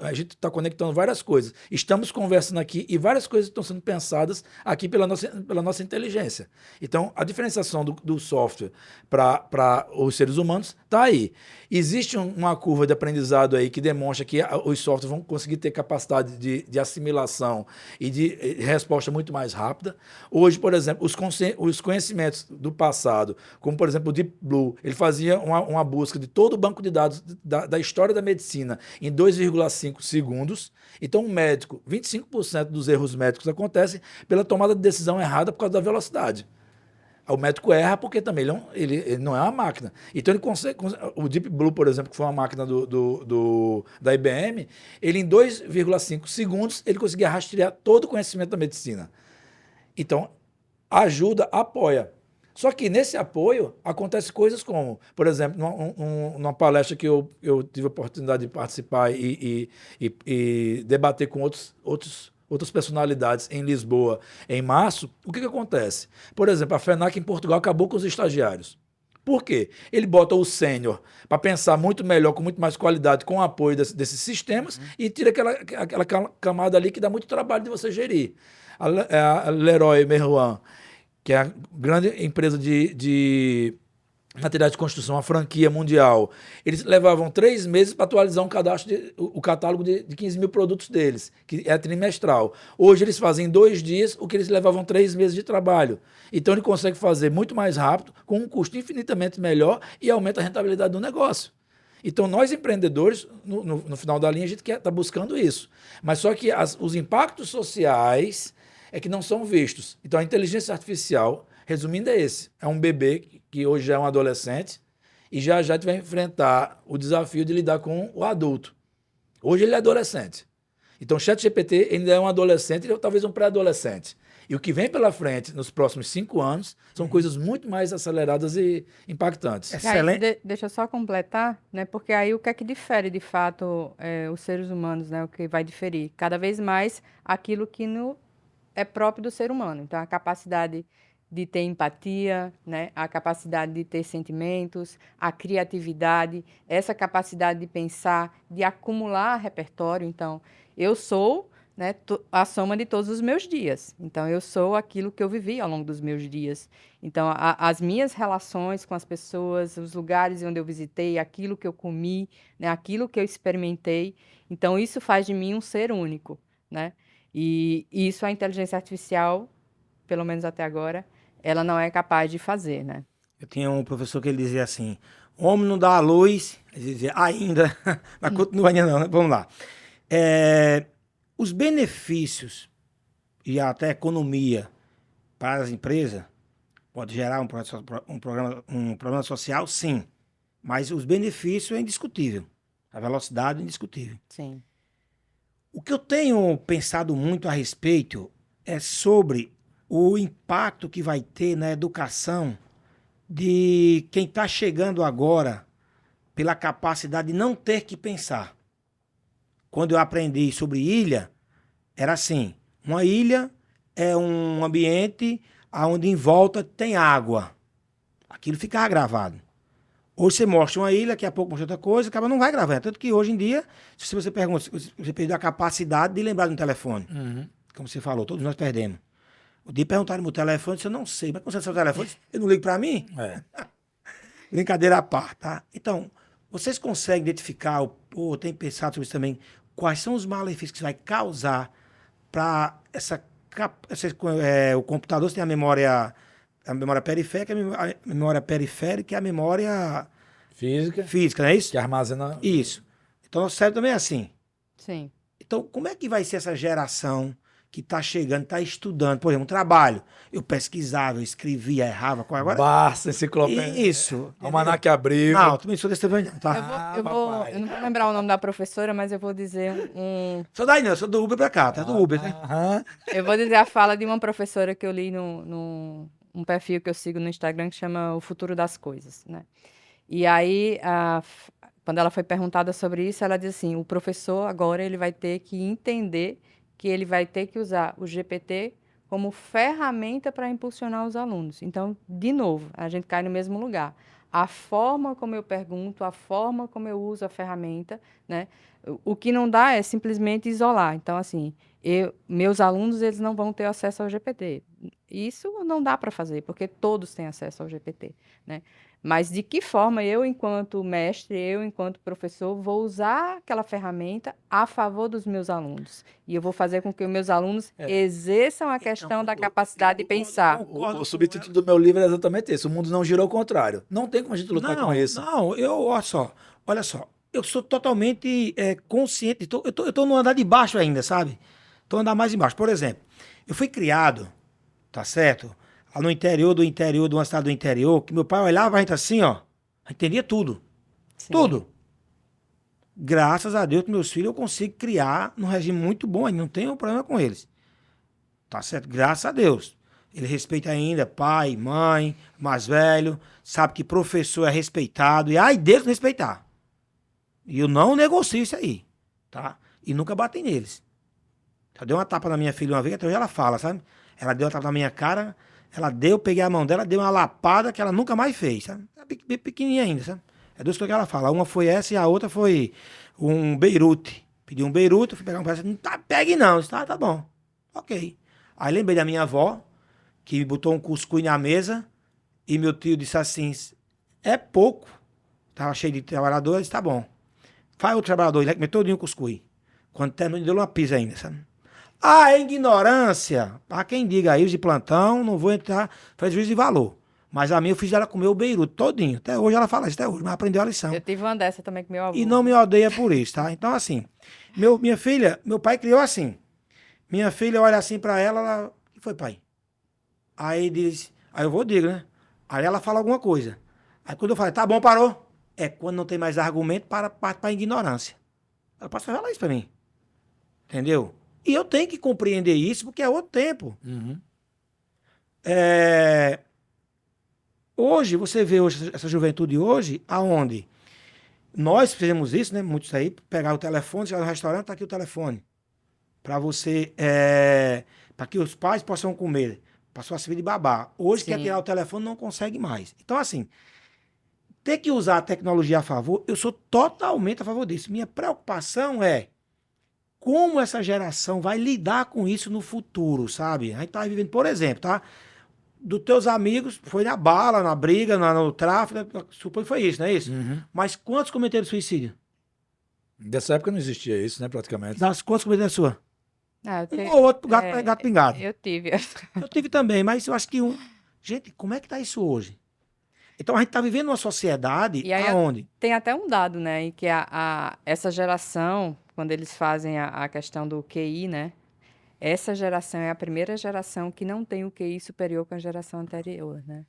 Speaker 2: A gente está conectando várias coisas. Estamos conversando aqui e várias coisas estão sendo pensadas aqui pela nossa inteligência. Então, a diferenciação do software para os seres humanos está aí. Existe uma curva de aprendizado aí que demonstra que os softwares vão conseguir ter capacidade de assimilação e de resposta muito mais rápida. Hoje, por exemplo, os conhecimentos do passado, como, por exemplo, o Deep Blue, ele fazia uma busca de todo o banco de dados da história da medicina em 2,5 segundos. Então, um médico, 25% dos erros médicos acontecem pela tomada de decisão errada por causa da velocidade. O médico erra porque também ele não é uma máquina. Então, ele consegue. O Deep Blue, por exemplo, que foi uma máquina da IBM, ele em 2,5 segundos ele conseguia rastrear todo o conhecimento da medicina. Então, ajuda, apoia. Só que nesse apoio acontece coisas como, por exemplo, numa palestra que eu tive a oportunidade de participar e debater com outras personalidades em Lisboa em março, o que acontece? Por exemplo, a FENAC em Portugal acabou com os estagiários. Por quê? Ele bota o sênior para pensar muito melhor, com muito mais qualidade, com o apoio desses sistemas e tira aquela camada ali que dá muito trabalho de você gerir. A Leroy Merlin, que é a grande empresa de materiais de construção, a franquia mundial, eles levavam 3 meses para atualizar o catálogo de 15 mil produtos deles, que é trimestral. Hoje eles fazem em 2 dias o que eles levavam 3 meses de trabalho. Então ele consegue fazer muito mais rápido, com um custo infinitamente melhor e aumenta a rentabilidade do negócio. Então nós empreendedores, no final da linha, a gente está buscando isso. Mas só que os impactos sociais é que não são vistos. Então a inteligência artificial, resumindo, é esse. É um bebê que hoje é um adolescente e já a gente vai enfrentar o desafio de lidar com o adulto. Hoje ele é adolescente. Então o ChatGPT ainda é um adolescente ou talvez um pré-adolescente. E o que vem pela frente nos próximos 5 anos são coisas muito mais aceleradas e impactantes.
Speaker 3: E aí, deixa eu só completar, né? Porque aí o que é que difere de fato os seres humanos, né? O que vai diferir? Cada vez mais aquilo que é próprio do ser humano. Então, a capacidade de ter empatia, né? A capacidade de ter sentimentos, a criatividade, essa capacidade de pensar, de acumular repertório. Então, eu sou, né, a soma de todos os meus dias. Então, eu sou aquilo que eu vivi ao longo dos meus dias. Então, as minhas relações com as pessoas, os lugares onde eu visitei, aquilo que eu comi, né, aquilo que eu experimentei. Então, isso faz de mim um ser único, né? E isso a inteligência artificial, pelo menos até agora, ela não é capaz de fazer, né?
Speaker 1: Eu tinha um professor que ele dizia assim, homem não dá a luz, ele dizia ainda, mas continua ainda não, né? Vamos lá. Os benefícios e até economia para as empresas pode gerar um problema social, sim, mas os benefícios é indiscutível, a velocidade é indiscutível.
Speaker 3: Sim.
Speaker 1: O que eu tenho pensado muito a respeito é sobre o impacto que vai ter na educação de quem está chegando agora pela capacidade de não ter que pensar. Quando eu aprendi sobre ilha, era assim, uma ilha é um ambiente onde em volta tem água. Aquilo ficava gravado. Hoje você mostra uma ilha, daqui a pouco mostra outra coisa, acaba não vai gravar. Tanto que hoje em dia, se você pergunta, você perdeu a capacidade de lembrar do telefone.
Speaker 2: Uhum.
Speaker 1: Como você falou, todos nós perdemos. O dia perguntaram no meu telefone, eu disse, eu não sei. Mas como você sabe o telefone? Eu não ligo para mim? Brincadeira à parte, tá? Então, vocês conseguem identificar, ou tem pensado sobre isso também, quais são os malefícios que isso vai causar para o computador? Você tem a memória periférica, a memória periférica e a memória física, não é isso?
Speaker 2: Que armazena...
Speaker 1: Isso. Então, o cérebro também é assim.
Speaker 3: Sim.
Speaker 1: Então, como é que vai ser essa geração que está chegando, está estudando? Por exemplo, um trabalho. Eu pesquisava, eu escrevia, errava. Agora...
Speaker 2: Barça, enciclopédia.
Speaker 1: Isso.
Speaker 2: Almanac Abril.
Speaker 1: Não, também sou desse tempo, não, tá?
Speaker 3: Eu não vou lembrar o nome da professora, mas eu vou dizer
Speaker 1: Sou daí não, sou do Uber pra cá, tá do Uber, né?
Speaker 3: Eu vou dizer a fala de uma professora que eu li um perfil que eu sigo no Instagram que chama O Futuro das Coisas, né? E aí, quando ela foi perguntada sobre isso, ela diz assim, o professor agora ele vai ter que entender que ele vai ter que usar o GPT como ferramenta para impulsionar os alunos. Então, de novo, a gente cai no mesmo lugar. A forma como eu pergunto, a forma como eu uso a ferramenta, né? O que não dá é simplesmente isolar. Então, assim, meus alunos eles não vão ter acesso ao GPT. Isso não dá para fazer, porque todos têm acesso ao GPT, né? Mas de que forma eu, enquanto mestre, eu, enquanto professor, vou usar aquela ferramenta a favor dos meus alunos? E eu vou fazer com que os meus alunos exerçam a questão da capacidade de pensar.
Speaker 2: O subtítulo do meu livro é exatamente esse. O mundo não gira ao contrário. Não tem como a gente lutar com isso.
Speaker 1: Não, olha só. Eu sou totalmente consciente. Eu tô no andar de baixo ainda, sabe? Tô no andar mais embaixo. Por exemplo, eu fui criado, tá certo? Lá no interior, de uma cidade do interior, que meu pai olhava a gente assim, ó, entendia tudo. Sim. Tudo. Graças a Deus, meus filhos eu consigo criar num regime muito bom, não tenho problema com eles. Tá certo? Graças a Deus. Ele respeita ainda pai, mãe, mais velho, sabe que professor é respeitado, e ai Deus respeitar. E eu não negocio isso aí, tá? E nunca batem neles. Eu dei uma tapa na minha filha uma vez, até hoje ela fala, sabe? Ela deu uma tapa na minha cara, peguei a mão dela, dei uma lapada que ela nunca mais fez, sabe? Bem pequenininha ainda, sabe? É 2 coisas que ela fala. Uma foi essa e a outra foi um Beirute. Pedi um Beirute, fui pegar um pedaço, não pegue não. Disse, tá bom. Ok. Aí lembrei da minha avó, que botou um cuscuz na mesa e meu tio disse assim, é pouco. Tava cheio de trabalhadores, disse, tá bom. Faz o trabalhador, ele comeu todinho o cuscuz. Quando terminou, ele deu uma pisa ainda, sabe? Ah, é ignorância. Pra quem diga aí, os de plantão, não vou entrar, faz juízo de valor. Mas a minha eu fiz ela comer o beiruto todinho. Até hoje ela fala isso, até hoje, mas aprendeu a lição.
Speaker 3: Eu tive uma dessa também com meu avô.
Speaker 1: E não me odeia por isso, tá? Então, assim, minha filha, meu pai criou assim. Minha filha olha assim pra ela, o que foi, pai? Aí diz, aí eu vou digo, né? Aí ela fala alguma coisa. Aí quando eu falo, tá bom, parou. É quando não tem mais argumento para ignorância. Ela pode falar isso pra mim. Entendeu? E eu tenho que compreender isso porque é outro tempo.
Speaker 2: Uhum.
Speaker 1: Hoje, você vê hoje, essa juventude hoje, aonde nós fizemos isso, né? Muitos aí, pegar o telefone, chegar no restaurante, tá aqui o telefone. Para você, para que os pais possam comer. Passou a servir de babá. Hoje quer
Speaker 3: Sim.
Speaker 1: tirar o telefone, não consegue mais. Então, assim, ter que usar a tecnologia a favor, eu sou totalmente a favor disso. Minha preocupação é como essa geração vai lidar com isso no futuro, sabe? A gente tá vivendo, por exemplo, tá? Dos teus amigos, foi na bala, na briga, no tráfico, suponho que foi isso, não é isso?
Speaker 2: Uhum.
Speaker 1: Mas quantos cometeram suicídio?
Speaker 2: Dessa época não existia isso, né, praticamente.
Speaker 1: Das quantos cometeram a sua?
Speaker 3: Ah, eu
Speaker 1: Um ou outro gato,
Speaker 3: é,
Speaker 1: gato pingado.
Speaker 3: eu tive.
Speaker 1: Eu tive também, mas eu acho que Gente, como é que tá isso hoje? Então a gente tá vivendo uma sociedade
Speaker 3: E aí
Speaker 1: aonde?
Speaker 3: tem até um dado, né, em que essa geração, quando eles fazem a questão do QI, né, essa geração é a primeira geração que não tem o QI superior com a geração anterior, né?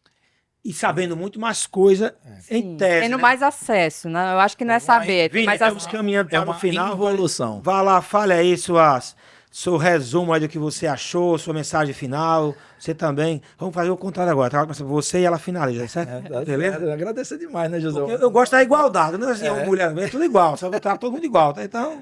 Speaker 1: E sabendo muito mais coisa em
Speaker 3: Sim,
Speaker 1: tese,
Speaker 3: tendo
Speaker 1: né?
Speaker 3: mais acesso, né? Eu acho que não é saber, tem
Speaker 1: Vini,
Speaker 3: mais
Speaker 1: estamos
Speaker 3: acesso.
Speaker 1: caminhando
Speaker 2: É
Speaker 1: para o
Speaker 2: uma
Speaker 1: final.
Speaker 2: involução.
Speaker 1: Vá lá, fale aí seu resumo aí do que você achou, sua mensagem final. Você também. Vamos fazer o contrário agora, tá? Você e ela finaliza, certo? Beleza?
Speaker 2: Agradecer demais, né, José?
Speaker 1: Eu gosto da igualdade, não é assim, mulher, é tudo igual, só botar todo mundo igual, tá? Então,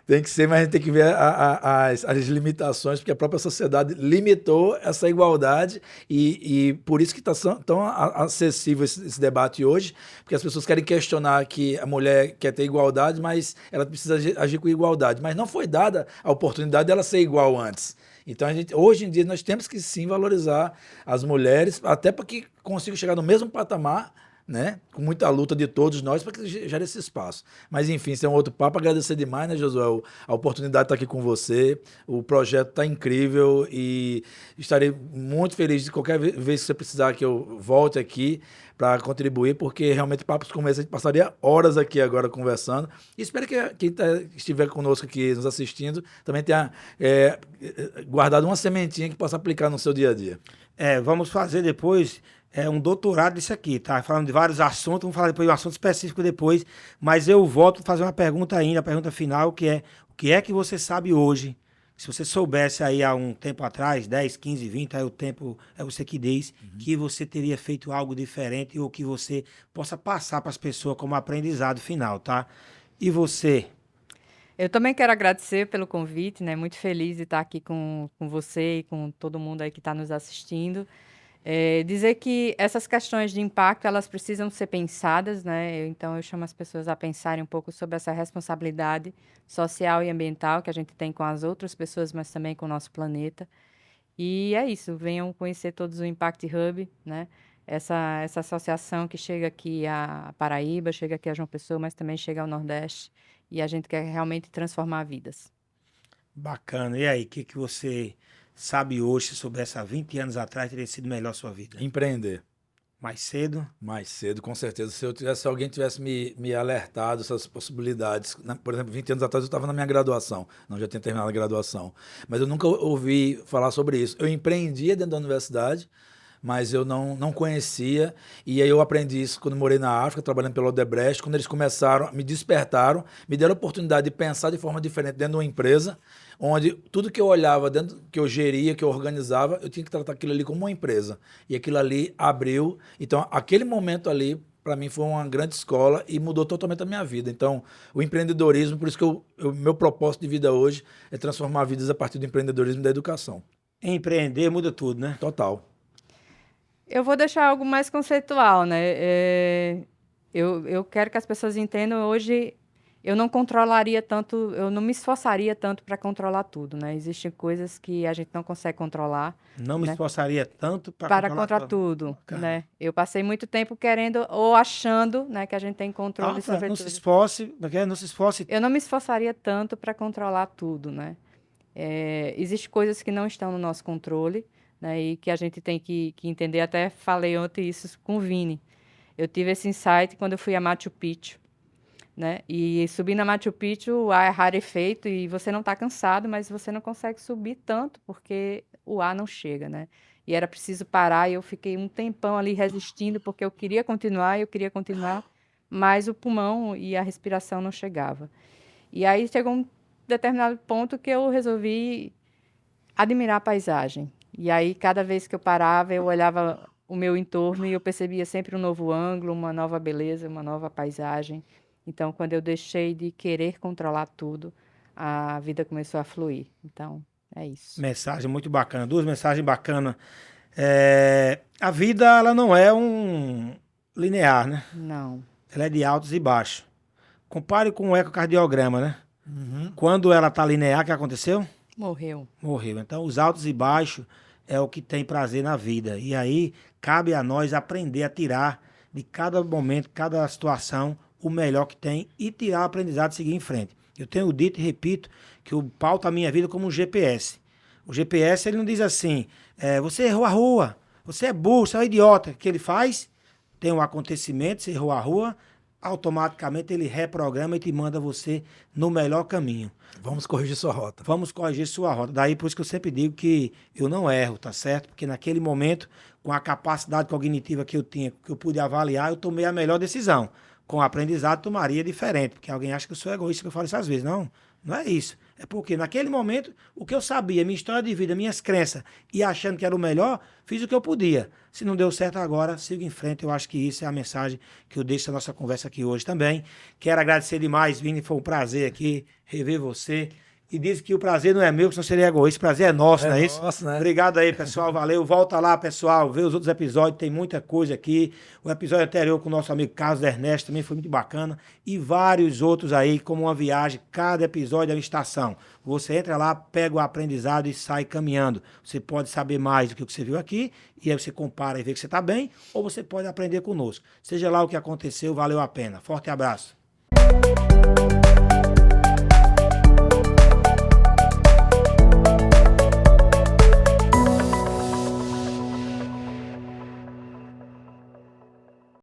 Speaker 2: Tem que ser, mas a gente tem que ver as limitações, porque a própria sociedade limitou essa igualdade e por isso que está tão acessível esse debate hoje, porque as pessoas querem questionar que a mulher quer ter igualdade, mas ela precisa agir com igualdade. Mas não foi dada a oportunidade dela ser igual antes. Então, hoje em dia, nós temos que sim valorizar as mulheres, até para que consigam chegar no mesmo patamar, né? Com muita luta de todos nós para que gere esse espaço. Mas enfim, isso é um outro papo. Agradecer demais, né, Josué? A oportunidade de estar aqui com você. O projeto está incrível e estarei muito feliz de qualquer vez que você precisar que eu volte aqui para contribuir, porque realmente papos como esse a gente passaria horas aqui agora conversando. E espero que quem estiver conosco aqui nos assistindo também tenha guardado uma sementinha que possa aplicar no seu dia a dia.
Speaker 1: vamos fazer depois um doutorado disso aqui, tá? Falando de vários assuntos, vamos falar depois de um assunto específico depois, mas eu volto para fazer uma pergunta ainda, a pergunta final, que é, o que é que você sabe hoje? Se você soubesse aí há um tempo atrás, 10, 15, 20, aí o tempo é você que diz, que você teria feito algo diferente ou que você possa passar para as pessoas como aprendizado final, tá? E você?
Speaker 3: Eu também quero agradecer pelo convite, né? Muito feliz de estar aqui com você e com todo mundo aí que está nos assistindo. Dizer que essas questões de impacto, elas precisam ser pensadas, né? Então, eu chamo as pessoas a pensarem um pouco sobre essa responsabilidade social e ambiental que a gente tem com as outras pessoas, mas também com o nosso planeta. E é isso, venham conhecer todos o Impact Hub, né? Essa associação que chega aqui a Paraíba, chega aqui a João Pessoa, mas também chega ao Nordeste. E a gente quer realmente transformar vidas.
Speaker 1: Bacana. E aí, o que você sabe hoje sobre essa 20 anos atrás teria sido melhor a sua vida?
Speaker 2: Empreender.
Speaker 1: Mais cedo?
Speaker 2: Mais cedo, com certeza. Se alguém tivesse me alertado essas possibilidades, por exemplo, 20 anos atrás eu estava na minha graduação, não já tinha terminado a graduação, mas eu nunca ouvi falar sobre isso. Eu empreendia dentro da universidade, mas eu não conhecia, e aí eu aprendi isso quando morei na África, trabalhando pelo Odebrecht, quando eles começaram, me despertaram, me deram a oportunidade de pensar de forma diferente dentro de uma empresa, onde tudo que eu olhava, dentro que eu geria, que eu organizava, eu tinha que tratar aquilo ali como uma empresa. E aquilo ali abriu. Então, aquele momento ali, para mim, foi uma grande escola e mudou totalmente a minha vida. Então, o empreendedorismo, por isso que meu propósito de vida hoje é transformar vidas a partir do empreendedorismo e da educação.
Speaker 1: Empreender muda tudo, né?
Speaker 2: Total.
Speaker 3: Eu vou deixar algo mais conceitual, né? Eu quero que as pessoas entendam hoje eu não controlaria tanto, eu não me esforçaria tanto para controlar tudo, né? Existem coisas que a gente não consegue controlar,
Speaker 1: Não me
Speaker 3: né?
Speaker 1: esforçaria tanto para
Speaker 3: Para
Speaker 1: controlar
Speaker 3: contra
Speaker 1: tudo.
Speaker 3: tudo,
Speaker 1: Bacana.
Speaker 3: né? Eu passei muito tempo querendo ou achando, né, que a gente tem
Speaker 1: Ah,
Speaker 3: controle
Speaker 1: Fran,
Speaker 3: sobre
Speaker 1: não se
Speaker 3: tudo.
Speaker 1: esforce, porque não se esforce.
Speaker 3: Eu não me esforçaria tanto para controlar tudo, né? Existem coisas que não estão no nosso controle, né? E que a gente tem que entender. Até falei ontem isso com o Vini. Eu tive esse insight quando eu fui a Machu Picchu, né? E subir na Machu Picchu, o ar é rarefeito e você não está cansado, mas você não consegue subir tanto porque o ar não chega, né? E era preciso parar e eu fiquei um tempão ali resistindo porque eu queria continuar, mas o pulmão e a respiração não chegava. E aí chegou um determinado ponto que eu resolvi admirar a paisagem. E aí, cada vez que eu parava, eu olhava o meu entorno e eu percebia sempre um novo ângulo, uma nova beleza, uma nova paisagem. Então, quando eu deixei de querer controlar tudo, a vida começou a fluir. Então, é isso.
Speaker 1: Mensagem muito bacana, duas mensagens bacanas. A vida, ela não é um linear, né?
Speaker 3: Não.
Speaker 1: Ela é de altos e baixos. Compare com o ecocardiograma, né? Quando ela está linear, o que aconteceu?
Speaker 3: Morreu.
Speaker 1: Morreu. Então, os altos e baixos é o que tem prazer na vida. E aí, cabe a nós aprender a tirar de cada momento, cada situação, o melhor que tem e tirar o aprendizado e seguir em frente. Eu tenho dito e repito que eu pauto a minha vida como um GPS. O GPS, ele não diz assim, você errou a rua, você é burro, você é um idiota. O que ele faz? Tem um acontecimento, você errou a rua, automaticamente ele reprograma e te manda você no melhor caminho.
Speaker 2: Vamos corrigir sua rota.
Speaker 1: Vamos corrigir sua rota. Daí por isso que eu sempre digo que eu não erro, tá certo? Porque naquele momento, com a capacidade cognitiva que eu tinha, que eu pude avaliar, eu tomei a melhor decisão. Com o aprendizado, tomaria diferente, porque alguém acha que eu sou egoísta, que eu falo isso às vezes. Não, não é isso. É porque naquele momento, o que eu sabia, minha história de vida, minhas crenças, e achando que era o melhor, fiz o que eu podia. Se não deu certo agora, sigo em frente. Eu acho que isso é a mensagem que eu deixo da nossa conversa aqui hoje também. Quero agradecer demais, Vini, foi um prazer aqui rever você. E diz que o prazer não é meu, que senão seria egoísta. O prazer é nosso, não é isso?
Speaker 2: Nossa, né?
Speaker 1: Obrigado aí, pessoal. Valeu. Volta lá, pessoal. Vê os outros episódios. Tem muita coisa aqui. O episódio anterior com o nosso amigo Carlos Ernesto também foi muito bacana. E vários outros aí, como uma viagem. Cada episódio é uma estação. Você entra lá, pega o aprendizado e sai caminhando. Você pode saber mais do que o que você viu aqui. E aí você compara e vê que você está bem. Ou você pode aprender conosco. Seja lá o que aconteceu, valeu a pena. Forte abraço.